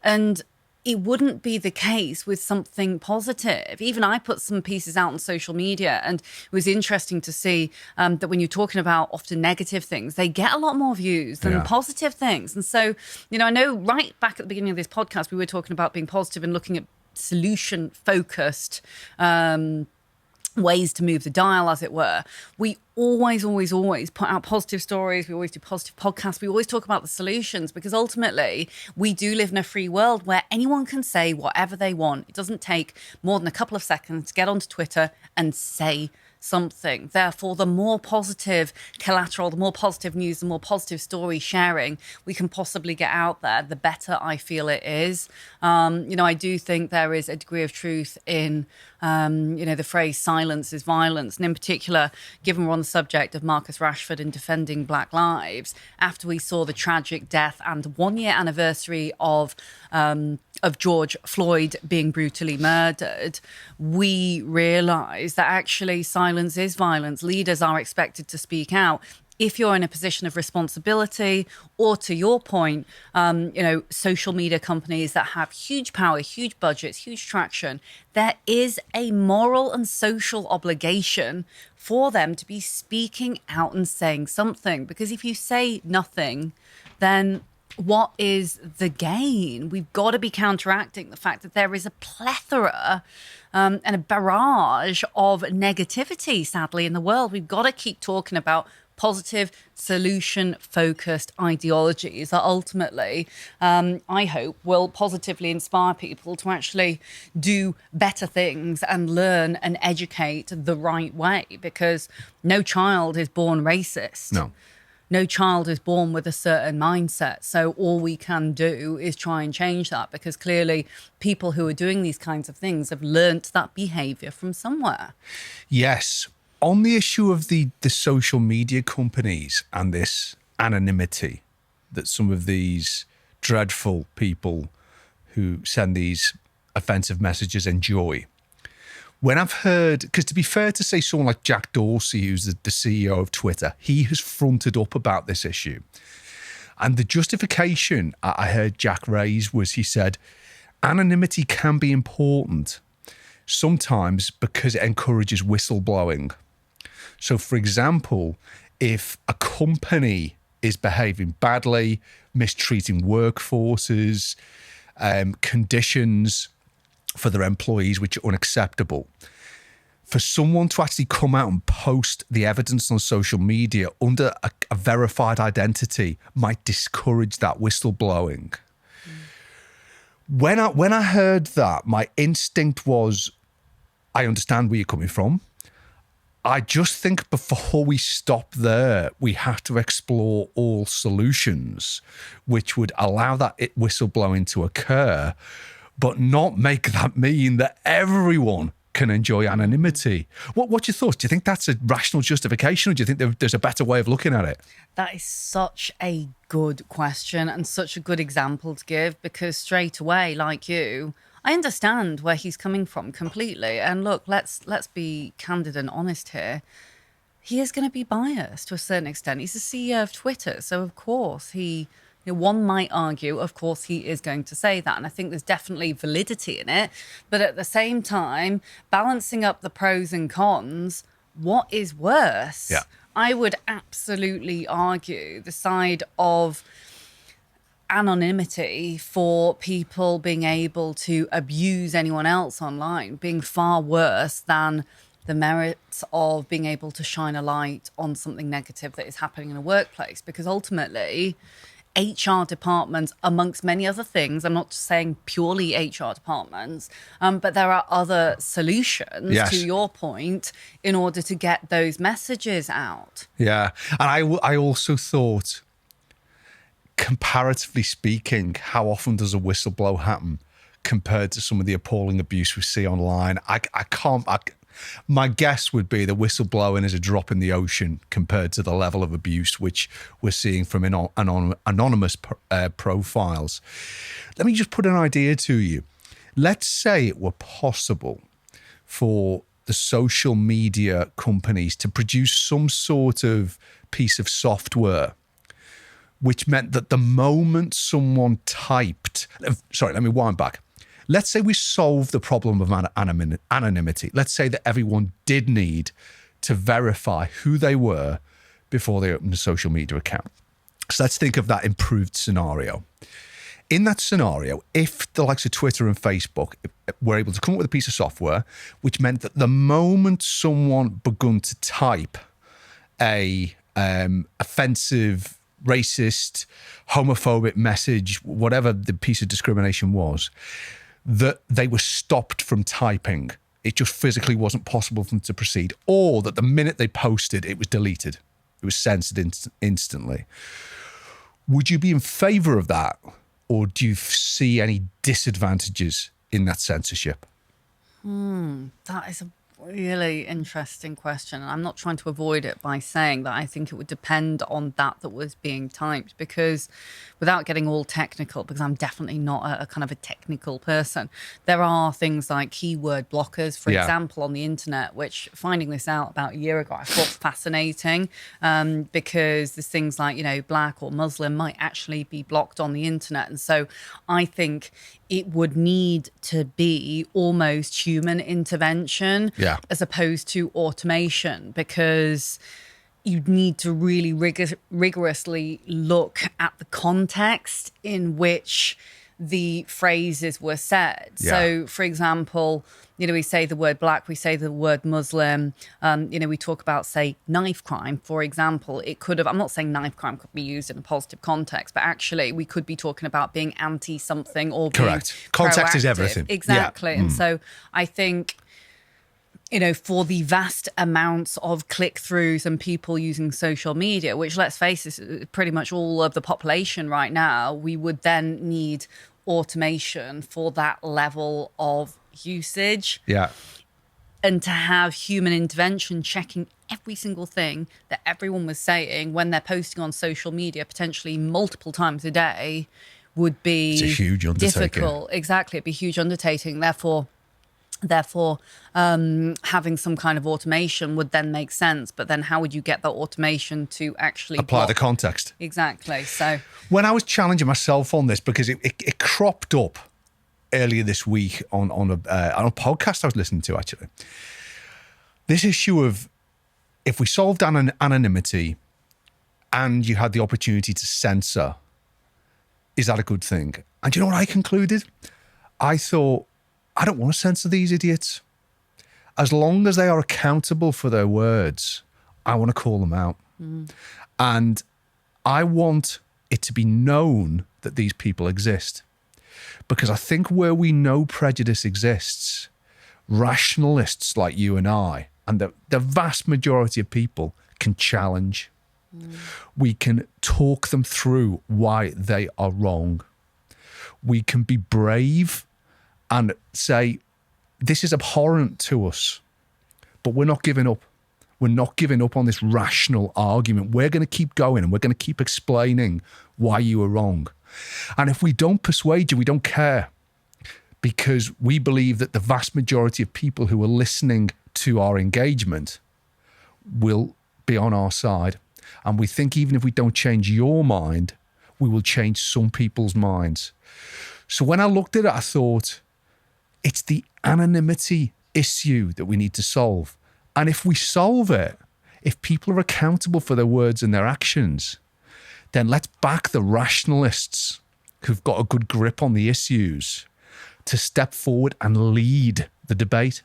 And it wouldn't be the case with something positive. Even I put some pieces out on social media, and it was interesting to see that when you're talking about often negative things, they get a lot more views than positive things. And so, I know right back at the beginning of this podcast, we were talking about being positive and looking at solution-focused ways to move the dial, as it were. We always put out positive stories. We always do positive podcasts. We always talk about the solutions, because ultimately we do live in a free world where anyone can say whatever they want. It doesn't take more than a couple of seconds to get onto Twitter and say something. Therefore, the more positive collateral, the more positive news, the more positive story sharing we can possibly get out there, the better I feel it is. I do think there is a degree of truth in, the phrase silence is violence. And in particular, given we're on the subject of Marcus Rashford and defending Black lives, after we saw the tragic death and 1 year anniversary of George Floyd being brutally murdered, we realised that actually silence is violence. Leaders are expected to speak out. If you're in a position of responsibility, or to your point, social media companies that have huge power, huge budgets, huge traction, there is a moral and social obligation for them to be speaking out and saying something. Because if you say nothing, then what is the gain? We've got to be counteracting the fact that there is a plethora and a barrage of negativity, sadly, in the world. We've got to keep talking about positive, solution-focused ideologies that ultimately, I hope, will positively inspire people to actually do better things and learn and educate the right way, because no child is born racist. No child is born with a certain mindset. So all we can do is try and change that, because clearly people who are doing these kinds of things have learnt that behaviour from somewhere. Yes. On the issue of the social media companies and this anonymity that some of these dreadful people who send these offensive messages enjoy, when I've heard, because to be fair to say, someone like Jack Dorsey, who's the CEO of Twitter, he has fronted up about this issue. And the justification I heard Jack raise was, he said, anonymity can be important sometimes because it encourages whistleblowing. So, for example, if a company is behaving badly, mistreating workforces, conditions for their employees which are unacceptable, for someone to actually come out and post the evidence on social media under a verified identity might discourage that whistleblowing. When I heard that, my instinct was, I understand where you're coming from. I just think before we stop there, we have to explore all solutions which would allow that whistleblowing to occur, but not make that mean that everyone can enjoy anonymity. What's your thoughts? Do you think that's a rational justification, or do you think there's a better way of looking at it? That is such a good question and such a good example to give, because straight away, like you, I understand where he's coming from completely. And look, let's be candid and honest here. He is going to be biased to a certain extent. He's the CEO of Twitter, so of course one might argue, of course, he is going to say that. And I think there's definitely validity in it. But at the same time, balancing up the pros and cons, what is worse? Yeah. I would absolutely argue the side of anonymity for people being able to abuse anyone else online being far worse than the merits of being able to shine a light on something negative that is happening in a workplace. Because ultimately, HR departments, amongst many other things. I'm not just saying purely HR departments, but there are other solutions, Yes. to your point, in order to get those messages out. Yeah. And I also thought, comparatively speaking, how often does a whistleblow happen compared to some of the appalling abuse we see online? My guess would be that whistleblowing is a drop in the ocean compared to the level of abuse which we're seeing from anonymous profiles. Let me just put an idea to you. Let's say it were possible for the social media companies to produce some sort of piece of software which meant that the moment someone typed... Sorry, let me wind back. Let's say we solve the problem of anonymity. Let's say that everyone did need to verify who they were before they opened a social media account. So let's think of that improved scenario. In that scenario, if the likes of Twitter and Facebook were able to come up with a piece of software which meant that the moment someone begun to type a offensive, racist, homophobic message, whatever the piece of discrimination was, that they were stopped from typing. It just physically wasn't possible for them to proceed, or that the minute they posted, it was deleted. It was censored instantly. Would you be in favour of that, or do you see any disadvantages in that censorship? That is a really interesting question. And I'm not trying to avoid it by saying that I think it would depend on that was being typed, because without getting all technical, because I'm definitely not a kind of a technical person, there are things like keyword blockers, for example, on the internet, which finding this out about a year ago, I thought fascinating, because there's things like, Black or Muslim might actually be blocked on the internet. And so I think it would need to be almost human intervention as opposed to automation, because you'd need to really rigorously look at the context in which the phrases were said. Yeah. So, for example, we say the word Black, we say the word Muslim, we talk about, say, knife crime, for example. It could have, I'm not saying knife crime could be used in a positive context, but actually we could be talking about being anti-something or being correct. Context is proactive. everything. Exactly. And so I think, for the vast amounts of click-throughs and people using social media, which, let's face it, is pretty much all of the population right now, we would then need automation for that level of usage. Yeah. And to have human intervention checking every single thing that everyone was saying when they're posting on social media, potentially multiple times a day, would be It's a huge undertaking. difficult. Exactly. It'd be a huge undertaking. Therefore, having some kind of automation would then make sense. But then how would you get that automation to actually apply the context? Exactly. So when I was challenging myself on this, because it cropped up earlier this week on a podcast I was listening to, actually, this issue of if we solved anonymity and you had the opportunity to censor, is that a good thing? And you know what I concluded? I thought, I don't want to censor these idiots. As long as they are accountable for their words, I want to call them out. And I want it to be known that these people exist. Because I think where we know prejudice exists, rationalists like you and I, and the vast majority of people, can challenge. We can talk them through why they are wrong. We can be brave and say, this is abhorrent to us, but we're not giving up. We're not giving up on this rational argument. We're going to keep going and we're going to keep explaining why you were wrong. And if we don't persuade you, we don't care, because we believe that the vast majority of people who are listening to our engagement will be on our side. And we think even if we don't change your mind, we will change some people's minds. So when I looked at it, I thought, it's the anonymity issue that we need to solve. And if we solve it, if people are accountable for their words and their actions, then let's back the rationalists who've got a good grip on the issues to step forward and lead the debate.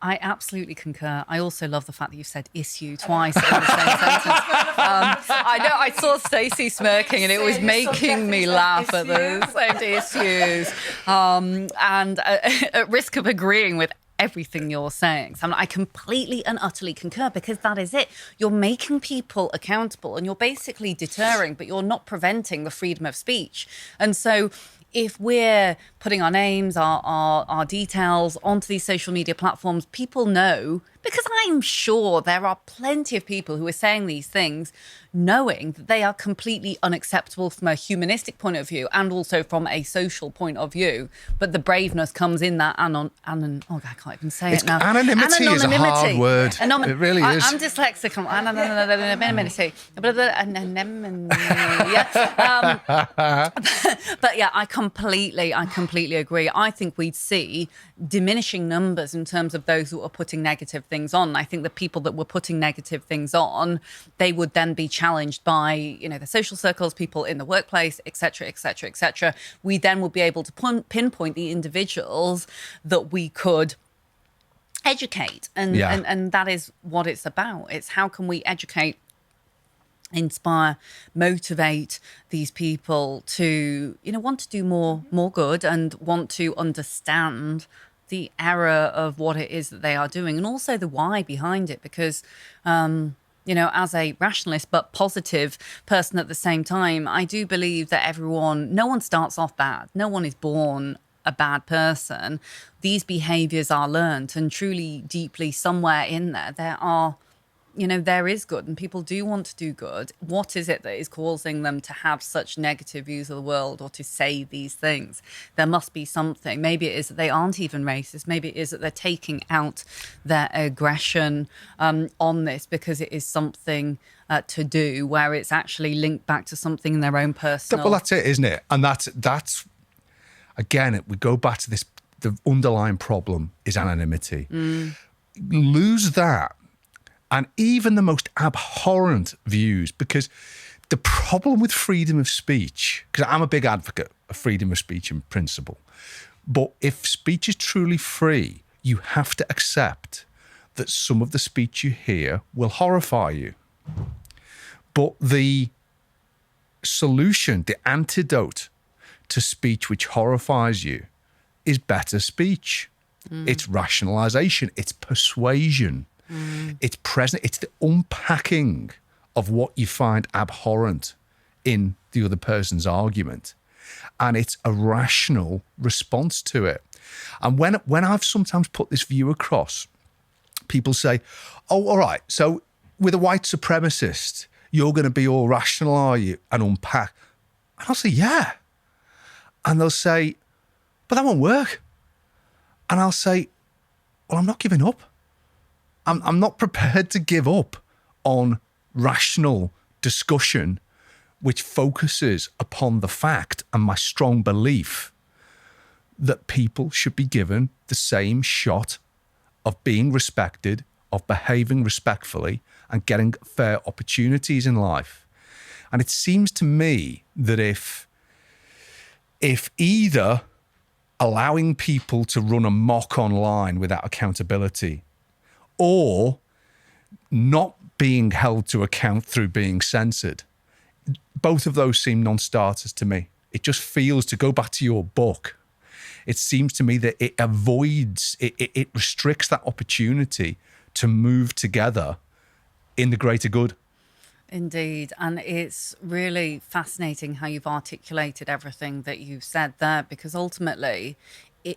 I absolutely concur. I also love the fact that you've said issue twice in the same sentence. I know, I saw Stacey smirking and it was making me laugh at the same issues. And at risk of agreeing with everything you're saying, so I completely and utterly concur, because that is it. You're making people accountable and you're basically deterring, but you're not preventing the freedom of speech. And so if we're putting our names, our details onto these social media platforms, people know, because I'm sure there are plenty of people who are saying these things knowing that they are completely unacceptable from a humanistic point of view and also from a social point of view. But the braveness comes in that oh, I can't even say it now. Anonymity is a hard word. It really is. I'm dyslexic. Anonymity. But yeah, I completely agree. I think we'd see diminishing numbers in terms of those who are putting negative things on. I think the people that were putting negative things on, they would then be challenged by, the social circles, people in the workplace, etc., etc., etc. We then will be able to pinpoint the individuals that we could educate. And that is what it's about. It's how can we educate, inspire, motivate these people to, want to do more good and want to understand the error of what it is that they are doing, and also the why behind it. Because, as a rationalist but positive person at the same time, I do believe that no one starts off bad. No one is born a bad person. These behaviours are learnt, and truly, deeply, somewhere in there are, there is good, and people do want to do good. What is it that is causing them to have such negative views of the world or to say these things? There must be something. Maybe it is that they aren't even racist. Maybe it is that they're taking out their aggression on this because it is something to do where it's actually linked back to something in their own personal... Well, that's it, isn't it? And that's again, we go back to this, the underlying problem is anonymity. Lose that. And even the most abhorrent views, because the problem with freedom of speech, because I'm a big advocate of freedom of speech in principle, but if speech is truly free, you have to accept that some of the speech you hear will horrify you. But the solution, the antidote to speech which horrifies you is better speech. It's rationalization, it's persuasion. It's present. It's the unpacking of what you find abhorrent in the other person's argument, and it's a rational response to it. And when I've sometimes put this view across, people say, "Oh, all right. So with a white supremacist, you're going to be all rational, are you?" And unpack. And I'll say, "Yeah," and they'll say, "But that won't work." And I'll say, "Well, I'm not giving up. I'm not prepared to give up on rational discussion which focuses upon the fact and my strong belief that people should be given the same shot of being respected, of behaving respectfully and getting fair opportunities in life." And it seems to me that if either allowing people to run amok online without accountability, or not being held to account through being censored, both of those seem non-starters to me. It just feels, to go back to your book, it seems to me that it avoids, it restricts that opportunity to move together in the greater good. Indeed. And it's really fascinating how you've articulated everything that you've said there, because ultimately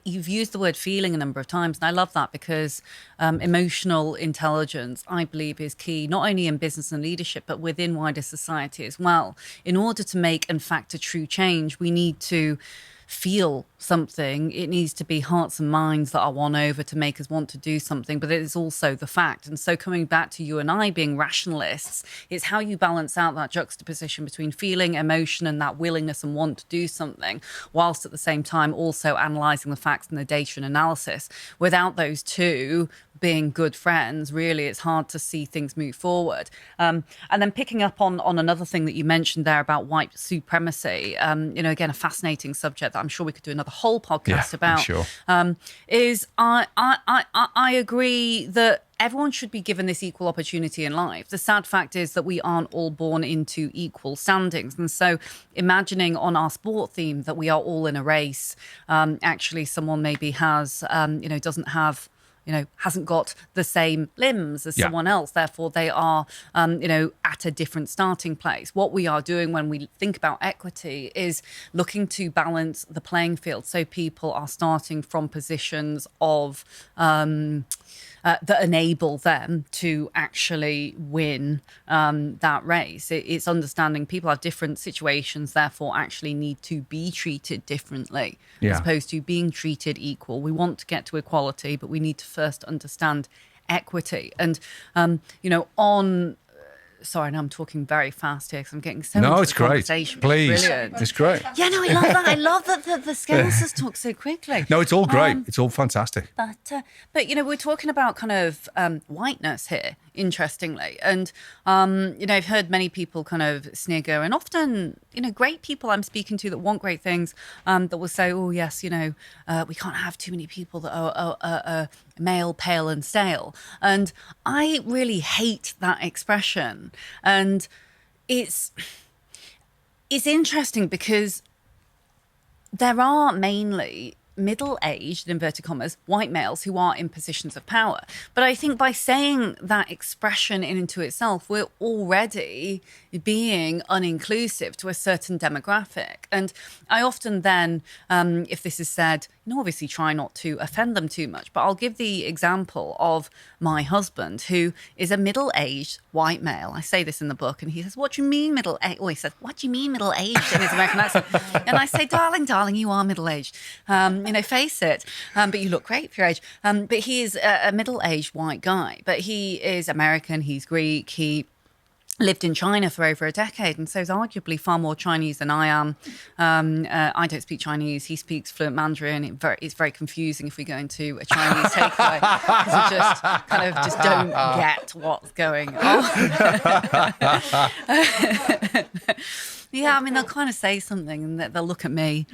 you've used the word feeling a number of times. And I love that, because emotional intelligence, I believe, is key, not only in business and leadership, but within wider society as well. In order to make, in fact, a true change, we need to feel something. It needs to be hearts and minds that are won over to make us want to do something, but it is also the fact. And so coming back to you and I being rationalists, it's how you balance out that juxtaposition between feeling, emotion, and that willingness and want to do something, whilst at the same time also analysing the facts and the data and analysis. Without those two being good friends, really, it's hard to see things move forward. And then picking up on another thing that you mentioned there about white supremacy, again, a fascinating subject that I'm sure we could do another whole podcast about. Sure. Is I agree that everyone should be given this equal opportunity in life. The sad fact is that we aren't all born into equal standings. And so imagining on our sport theme that we are all in a race, actually someone maybe has, doesn't have, hasn't got the same limbs as someone else. Therefore, they are, at a different starting place. What we are doing when we think about equity is looking to balance the playing field. So people are starting from positions of that enable them to actually win that race. It's understanding people have different situations, therefore actually need to be treated differently as opposed to being treated equal. We want to get to equality, but we need to first understand equity. And, sorry, now I'm talking very fast here because I'm getting so into the conversation. Please. Brilliant. It's great. Yeah, no, I love that. I love that the scales talk so quickly. No, it's all great. It's all fantastic. But we're talking about kind of whiteness here, interestingly. And, I've heard many people kind of snigger, and often, great people I'm speaking to that want great things that will say, oh, yes, we can't have too many people that are male, pale and stale. And I really hate that expression. And it's interesting because there are mainly middle-aged, in inverted commas, white males who are in positions of power. But I think by saying that expression in and to itself, we're already being uninclusive to a certain demographic. And I often then, if this is said, obviously try not to offend them too much, but I'll give the example of my husband, who is a middle-aged white male. I say this in the book, and he says, what do you mean middle-aged? Oh, he says, what do you mean middle-aged in his American accent? And I say, darling, you are middle-aged. Face it. But you look great for your age. But he is a middle-aged white guy, but he is American, he's Greek, he lived in China for over a decade, and so is arguably far more Chinese than I am. I don't speak Chinese. He speaks fluent Mandarin. It's very confusing if we go into a Chinese takeaway because we just don't get what's going on. Yeah, I mean, they'll kind of say something and they'll look at me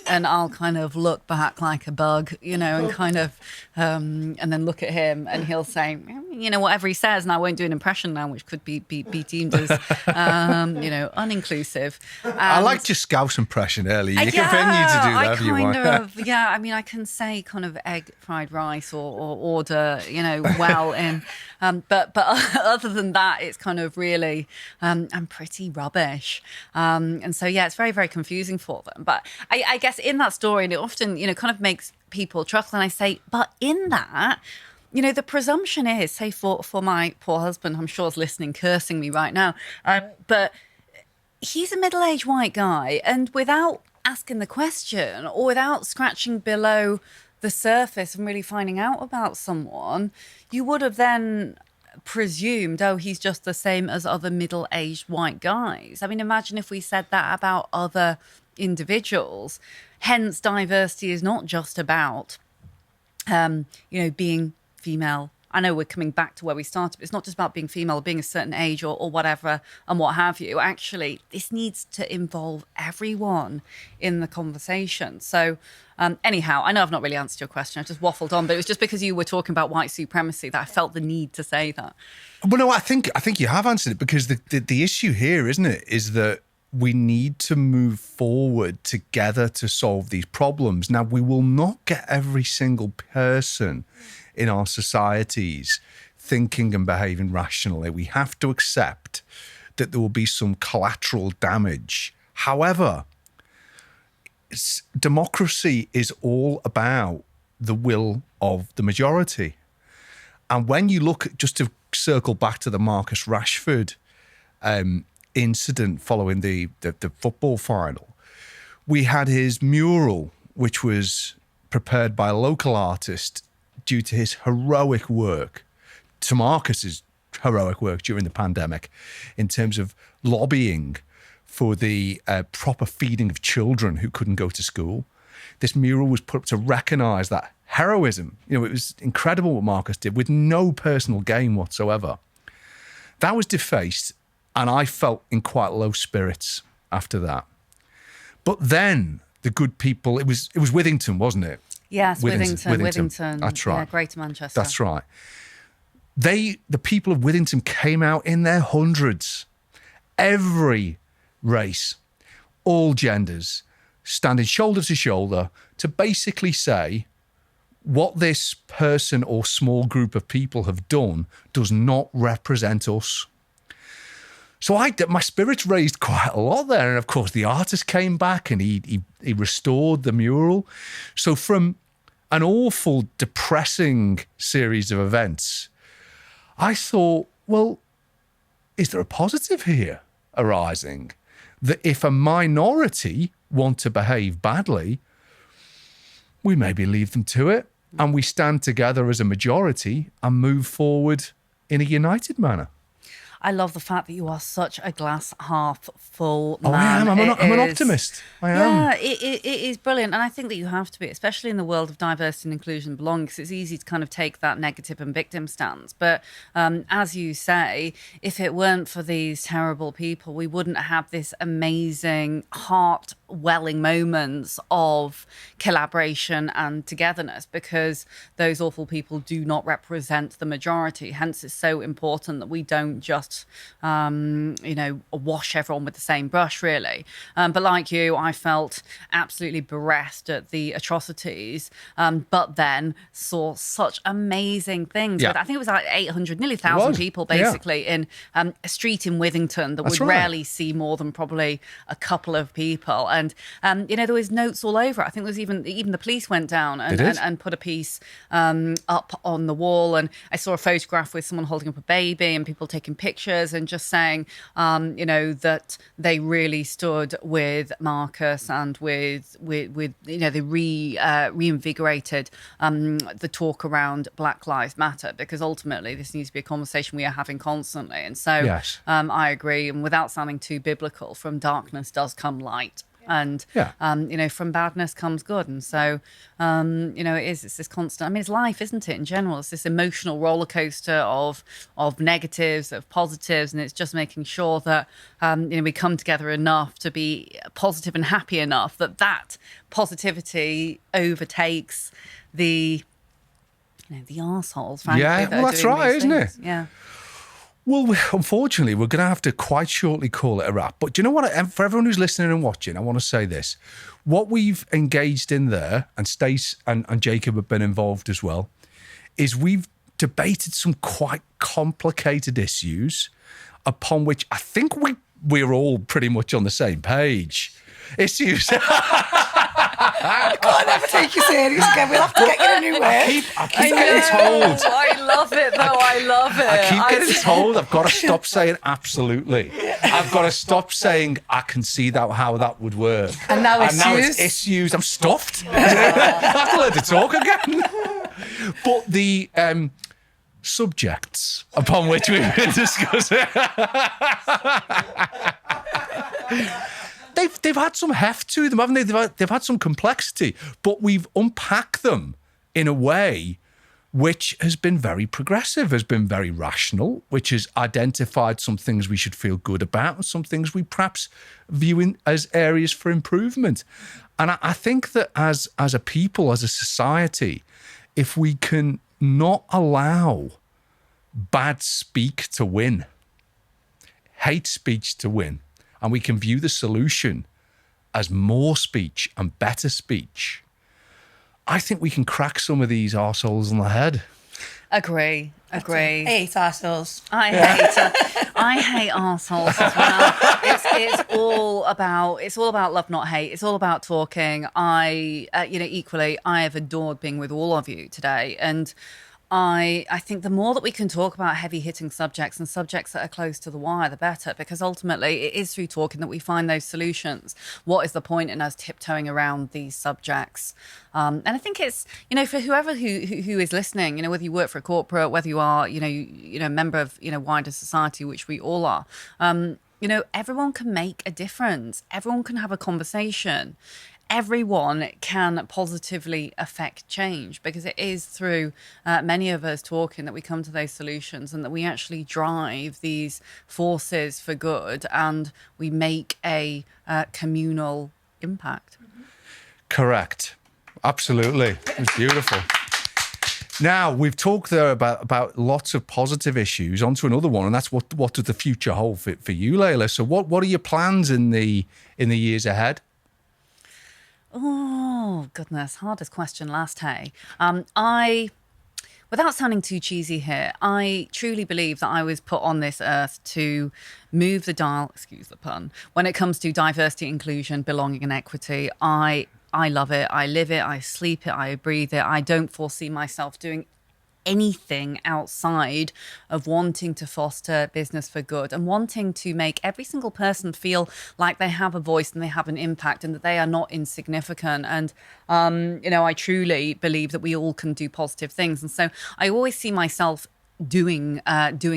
and I'll kind of look back like a bug, and kind of, and then look at him and he'll say, whatever he says, and I won't do an impression now, which could be deemed as, uninclusive. I liked your Scouse impression earlier. You can venue to do that if you want. I mean, I can say kind of egg fried rice or order, well in, but other than that, it's kind of really, I'm pretty rubbish. And so, it's very, very confusing for them. But I guess in that story, and it often, kind of makes people chuckle. And I say, but in that, the presumption is, say, for my poor husband, I'm sure is listening, cursing me right now. But he's a middle-aged white guy. And without asking the question or without scratching below the surface and really finding out about someone, you would have then presumed, he's just the same as other middle-aged white guys. I mean, imagine if we said that about other individuals. Hence, diversity is not just about, being female. I know we're coming back to where we started, but it's not just about being female or being a certain age or whatever and what have you. Actually, this needs to involve everyone in the conversation. So anyhow, I know I've not really answered your question. I just waffled on, but it was just because you were talking about white supremacy that I felt the need to say that. Well, no, I think you have answered it, because the issue here, isn't it, is that we need to move forward together to solve these problems. Now, we will not get every single person in our societies thinking and behaving rationally. We have to accept that there will be some collateral damage. However, democracy is all about the will of the majority. And when you look at, just to circle back to the Marcus Rashford incident following the football final, we had his mural, which was prepared by a local artist due to his heroic work, to Marcus's heroic work during the pandemic in terms of lobbying for the proper feeding of children who couldn't go to school. This mural was put up to recognise that heroism. You know, it was incredible what Marcus did with no personal gain whatsoever. That was defaced, and I felt in quite low spirits after that. But then the good people, it was Withington, wasn't it? Yes, Withington. That's right. Yeah, Greater Manchester. That's right. The people of Withington came out in their hundreds. Every race, all genders, standing shoulder to shoulder to basically say what this person or small group of people have done does not represent us. So my spirits raised quite a lot there. And of course, the artist came back and he restored the mural. So from an awful, depressing series of events, I thought, well, is there a positive here arising? That if a minority want to behave badly, we maybe leave them to it and we stand together as a majority and move forward in a united manner. I love the fact that you are such a glass half full man. Oh, I am. I'm an optimist. I am. Yeah, it is brilliant. And I think that you have to be, especially in the world of diversity and inclusion and belonging, because it's easy to kind of take that negative and victim stance. But as you say, if it weren't for these terrible people, we wouldn't have this amazing heart-welling moments of collaboration and togetherness, because those awful people do not represent the majority. Hence, it's so important that we don't just wash everyone with the same brush, really. But like you, I felt absolutely bereft at the atrocities, but then saw such amazing things. Yeah. I think it was like 800, nearly 1,000 people, basically, in a street in Withington that would rarely see more than probably a couple of people. And, there was notes all over. I think there was even the police went down and put a piece up on the wall. And I saw a photograph with someone holding up a baby and people taking pictures and just saying, that they really stood with Marcus and with they reinvigorated the talk around Black Lives Matter, because ultimately this needs to be a conversation we are having constantly. And so yes. I agree. And without sounding too biblical, from darkness does come light. And, from badness comes good. And so, it's this constant, I mean, it's life, isn't it, in general? It's this emotional roller coaster of negatives, of positives. And it's just making sure that, we come together enough to be positive and happy enough that positivity overtakes the arseholes, frankly. Yeah, well, that's right, isn't it? Yeah. Well, unfortunately, we're going to have to quite shortly call it a wrap. But do you know what? For everyone who's listening and watching, I want to say this. What we've engaged in there, and Stace and Jacob have been involved as well, is we've debated some quite complicated issues upon which I think we're all pretty much on the same page. Issues. I can't ever take you serious again. We'll have to get you a new word. I keep getting told. I love it, though. I love it. I keep getting told I've got to stop saying absolutely. I've got to stop saying I can see how that would work. And now it's issues. I'm stuffed. I have to learn to talk again. But the subjects upon which we've been discussing... They've had some heft to them, haven't they? They've had some complexity, but we've unpacked them in a way which has been very progressive, has been very rational, which has identified some things we should feel good about and some things we perhaps view as areas for improvement. And I think that as a people, as a society, if we can not allow bad speak to win, hate speech to win, and we can view the solution as more speech and better speech, I think we can crack some of these arseholes on the head. Agree. I hate arseholes. I hate arseholes as well. It's all about love, not hate. It's all about talking. Equally, I have adored being with all of you today. And I think the more that we can talk about heavy-hitting subjects and subjects that are close to the wire, the better, because ultimately it is through talking that we find those solutions. What is the point in us tiptoeing around these subjects? And I think it's, for whoever who is listening, whether you work for a corporate, whether you are, a member of, wider society, which we all are, everyone can make a difference. Everyone can have a conversation. everyone can positively affect change, because it is through many of us talking that we come to those solutions, and that we actually drive these forces for good, and we make a communal impact. Correct. Absolutely. It was beautiful. Now, we've talked there about lots of positive issues. On to another one, and that's what does the future hold for you, Leila? So what are your plans in the years ahead? Oh, goodness. Hardest question last, hey. Without sounding too cheesy here, I truly believe that I was put on this earth to move the dial, excuse the pun, when it comes to diversity, inclusion, belonging and equity. I love it. I live it. I sleep it. I breathe it. I don't foresee myself doing anything outside of wanting to foster business for good and wanting to make every single person feel like they have a voice and they have an impact and that they are not insignificant. And, I truly believe that we all can do positive things. And so I always see myself doing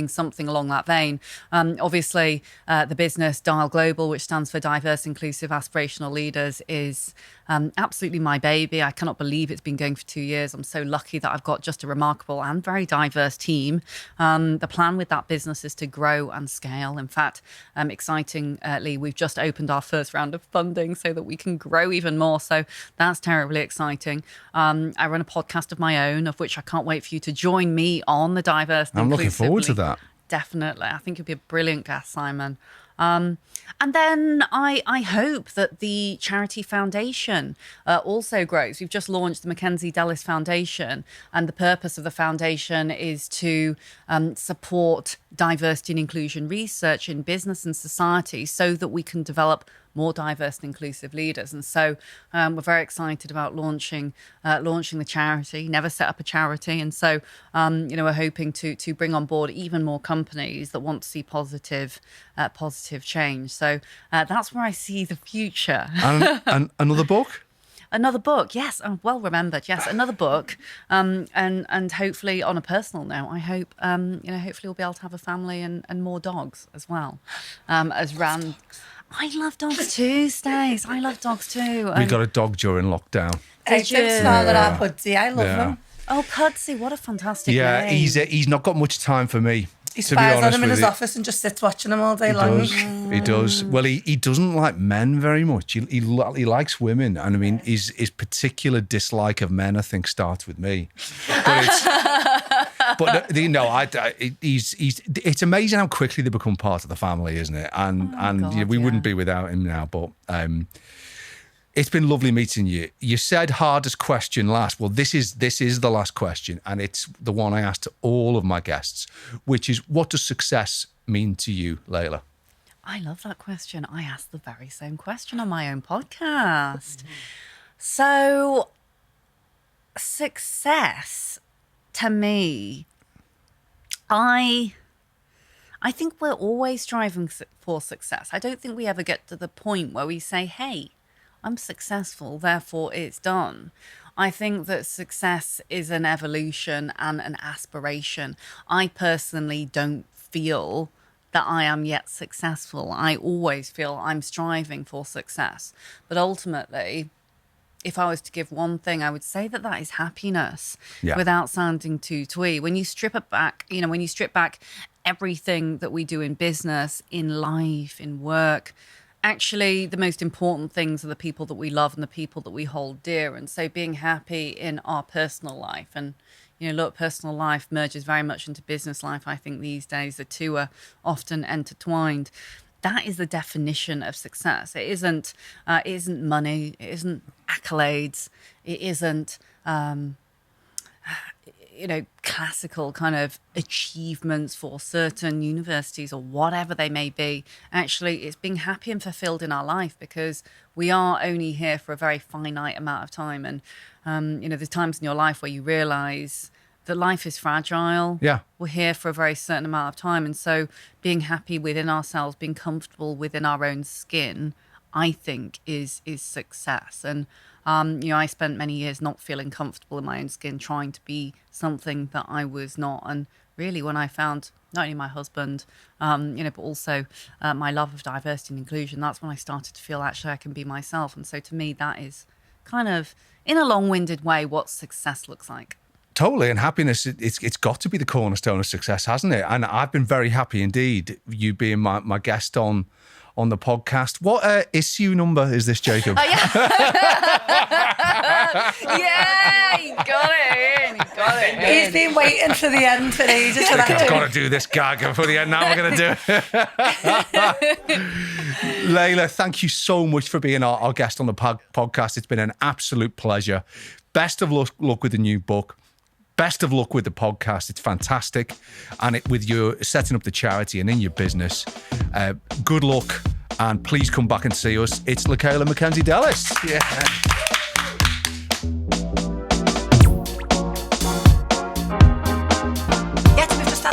something along that vein. Obviously, the business Dial Global, which stands for Diverse, Inclusive, Aspirational Leaders, is absolutely my baby. I cannot believe it's been going for 2 years. I'm so lucky that I've got just a remarkable and very diverse team. The plan with that business is to grow and scale. In fact, excitingly, we've just opened our first round of funding so that we can grow even more. So that's terribly exciting. I run a podcast of my own, of which I can't wait for you to join me on, the Diverse. I'm looking forward to that. Definitely. I think you'd be a brilliant guest, Simon. And then I hope that the charity foundation also grows. We've just launched the McKenzie Delis Foundation, and the purpose of the foundation is to support diversity and inclusion research in business and society so that we can develop more diverse and inclusive leaders. And so we're very excited about launching the charity. Never set up a charity. And so, we're hoping to bring on board even more companies that want to see positive change. So that's where I see the future. And another book? Another book, yes. Oh, well remembered, yes. Another book, and hopefully on a personal note, I hope, hopefully we'll be able to have a family and more dogs as well. I love dogs too, Stace. I love dogs too. We got a dog during lockdown. Did you? Snarler our Pudsey. I love him. Oh, Pudsey, what a fantastic name. He's not got much time for me. He spies on him in his office and just sits watching him all day long. He does. Well, he doesn't like men very much. He likes women. And I mean, his particular dislike of men, I think, starts with me. It's amazing how quickly they become part of the family, isn't it? And we wouldn't be without him now. But it's been lovely meeting you. You said hardest question last. Well, this is the last question, and it's the one I asked to all of my guests, which is, what does success mean to you, Leila? I love that question. I asked the very same question on my own podcast. So, success to me, I think we're always striving for success. I don't think we ever get to the point where we say, hey, I'm successful, therefore it's done. I think that success is an evolution and an aspiration. I personally don't feel that I am yet successful. I always feel I'm striving for success. But ultimately, if I was to give one thing, I would say that is happiness, without sounding too twee. When you strip it back, when you strip back everything that we do in business, in life, in work, actually, the most important things are the people that we love and the people that we hold dear. And so being happy in our personal life, and, personal life merges very much into business life. I think these days the two are often intertwined. That is the definition of success. It isn't money. It isn't accolades. It isn't, classical kind of achievements for certain universities or whatever they may be. Actually, it's being happy and fulfilled in our life, because we are only here for a very finite amount of time. And, there's times in your life where you realize that life is fragile. Yeah. We're here for a very certain amount of time. And so being happy within ourselves, being comfortable within our own skin, I think is success. And, I spent many years not feeling comfortable in my own skin, trying to be something that I was not. And really when I found not only my husband, but also my love of diversity and inclusion. That's when I started to feel actually I can be myself. And so to me, that is kind of, in a long-winded way, what success looks like. Totally, and happiness, it's got to be the cornerstone of success, hasn't it? And I've been very happy indeed, you being my guest on the podcast. What issue number is this, Jacob? Oh, yeah. Yeah, you got it in. You got it in. He's been waiting for the end for ages. For I've got to do this gag before the end. Now we're going to do it. Leila, thank you so much for being our guest on the podcast. It's been an absolute pleasure. Best of luck with the new book. Best of luck with the podcast. It's fantastic. And with your setting up the charity and in your business, good luck. And please come back and see us. It's Leila McKenzie Delis. Yeah.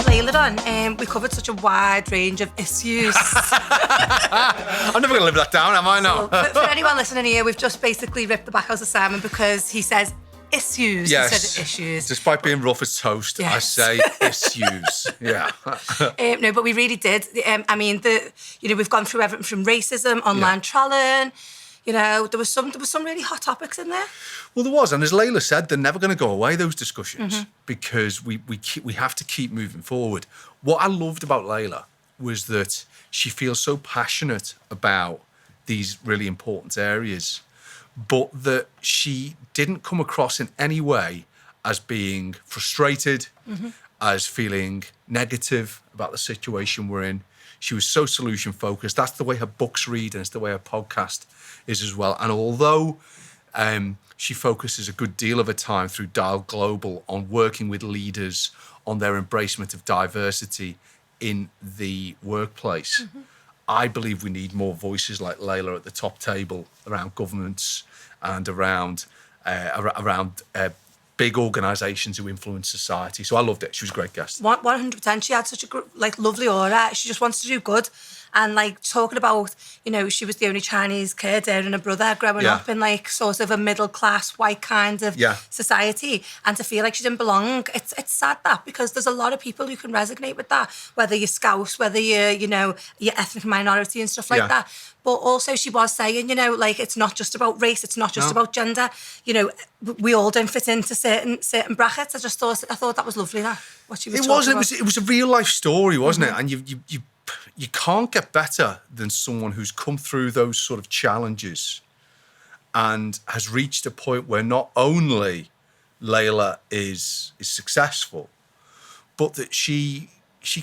Leila on. We covered such a wide range of issues. I'm never going to live that down, am I? No. So for anyone listening here, we've just basically ripped the back out of Simon because he says issues instead of issues. Despite being rough as toast, yes. I say issues. Yeah. No, but we really did. We've gone through everything from racism, online trolling. There was some really hot topics in there. Well, there was, and as Leila said, they're never going to go away, those discussions, because we have to keep moving forward. What I loved about Leila was that she feels so passionate about these really important areas, but that she didn't come across in any way as being frustrated, as feeling negative about the situation we're in. She was so solution focused. That's the way her books read, and it's the way her podcast is as well. And although she focuses a good deal of her time through Dial Global on working with leaders on their embracement of diversity in the workplace, I believe we need more voices like Leila at the top table around governance and around big organisations who influence society. So I loved it. She was a great guest. 100%. She had such a lovely aura. She just wants to do good. And talking about, she was the only Chinese kid, her and her brother growing up in sort of a middle class white kind of society, and to feel like she didn't belong. It's sad that, because there's a lot of people who can resonate with that, whether you're Scouse, whether you're ethnic minority and stuff like that. But also she was saying, it's not just about race, it's not just about gender. We all don't fit into certain brackets. I thought that was lovely, that what she was talking about. It was a real life story, wasn't it? And you can't get better than someone who's come through those sort of challenges and has reached a point where not only Leila is successful, but that she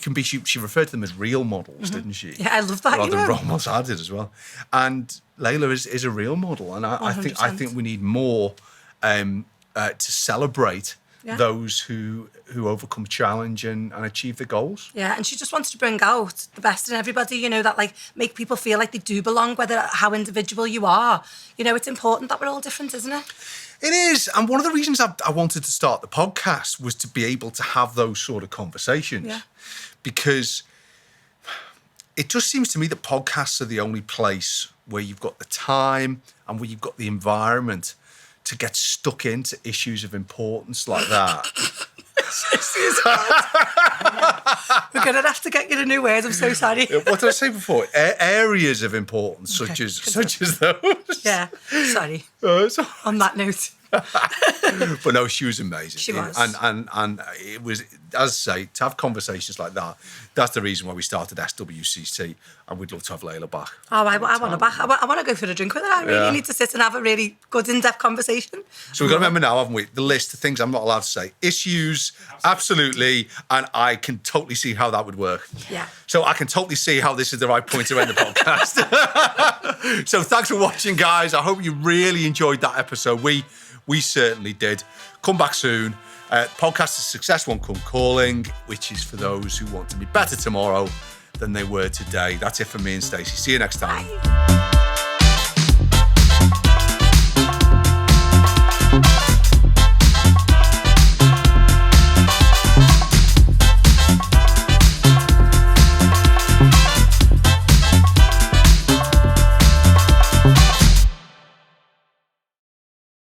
can be, she referred to them as real models, didn't she? Yeah, I love that. Rather than role models, I did as well. And Leila is a real model, and I think we need more to celebrate those who overcome challenge and achieve their goals. Yeah, and she just wants to bring out the best in everybody, that make people feel like they do belong, whether how individual you are. It's important that we're all different, isn't it? It is. And one of the reasons I wanted to start the podcast was to be able to have those sort of conversations. Yeah. Because it just seems to me that podcasts are the only place where you've got the time and where you've got the environment to get stuck into issues of importance like that. We're going to have to get you the new words. I'm so sorry. What did I say before? Areas of importance, such as those. Yeah, sorry. On that note. But no, she was amazing. She was. And it was, as I say, to have conversations like that, that's the reason why we started SWCC, and we'd love to have Leila back. Oh, I want her back. I want to go for a drink with her. I really need to sit and have a really good in-depth conversation. So we've got to remember now, haven't we, the list of things I'm not allowed to say. Issues, absolutely, and I can totally see how that would work. Yeah. So I can totally see how this is the right point to end the podcast. So thanks for watching, guys. I hope you really enjoyed that episode. We certainly did. Come back soon. Podcast is Success Won't Come Calling, which is for those who want to be better tomorrow than they were today. That's it for me and Stacey. See you next time. Bye.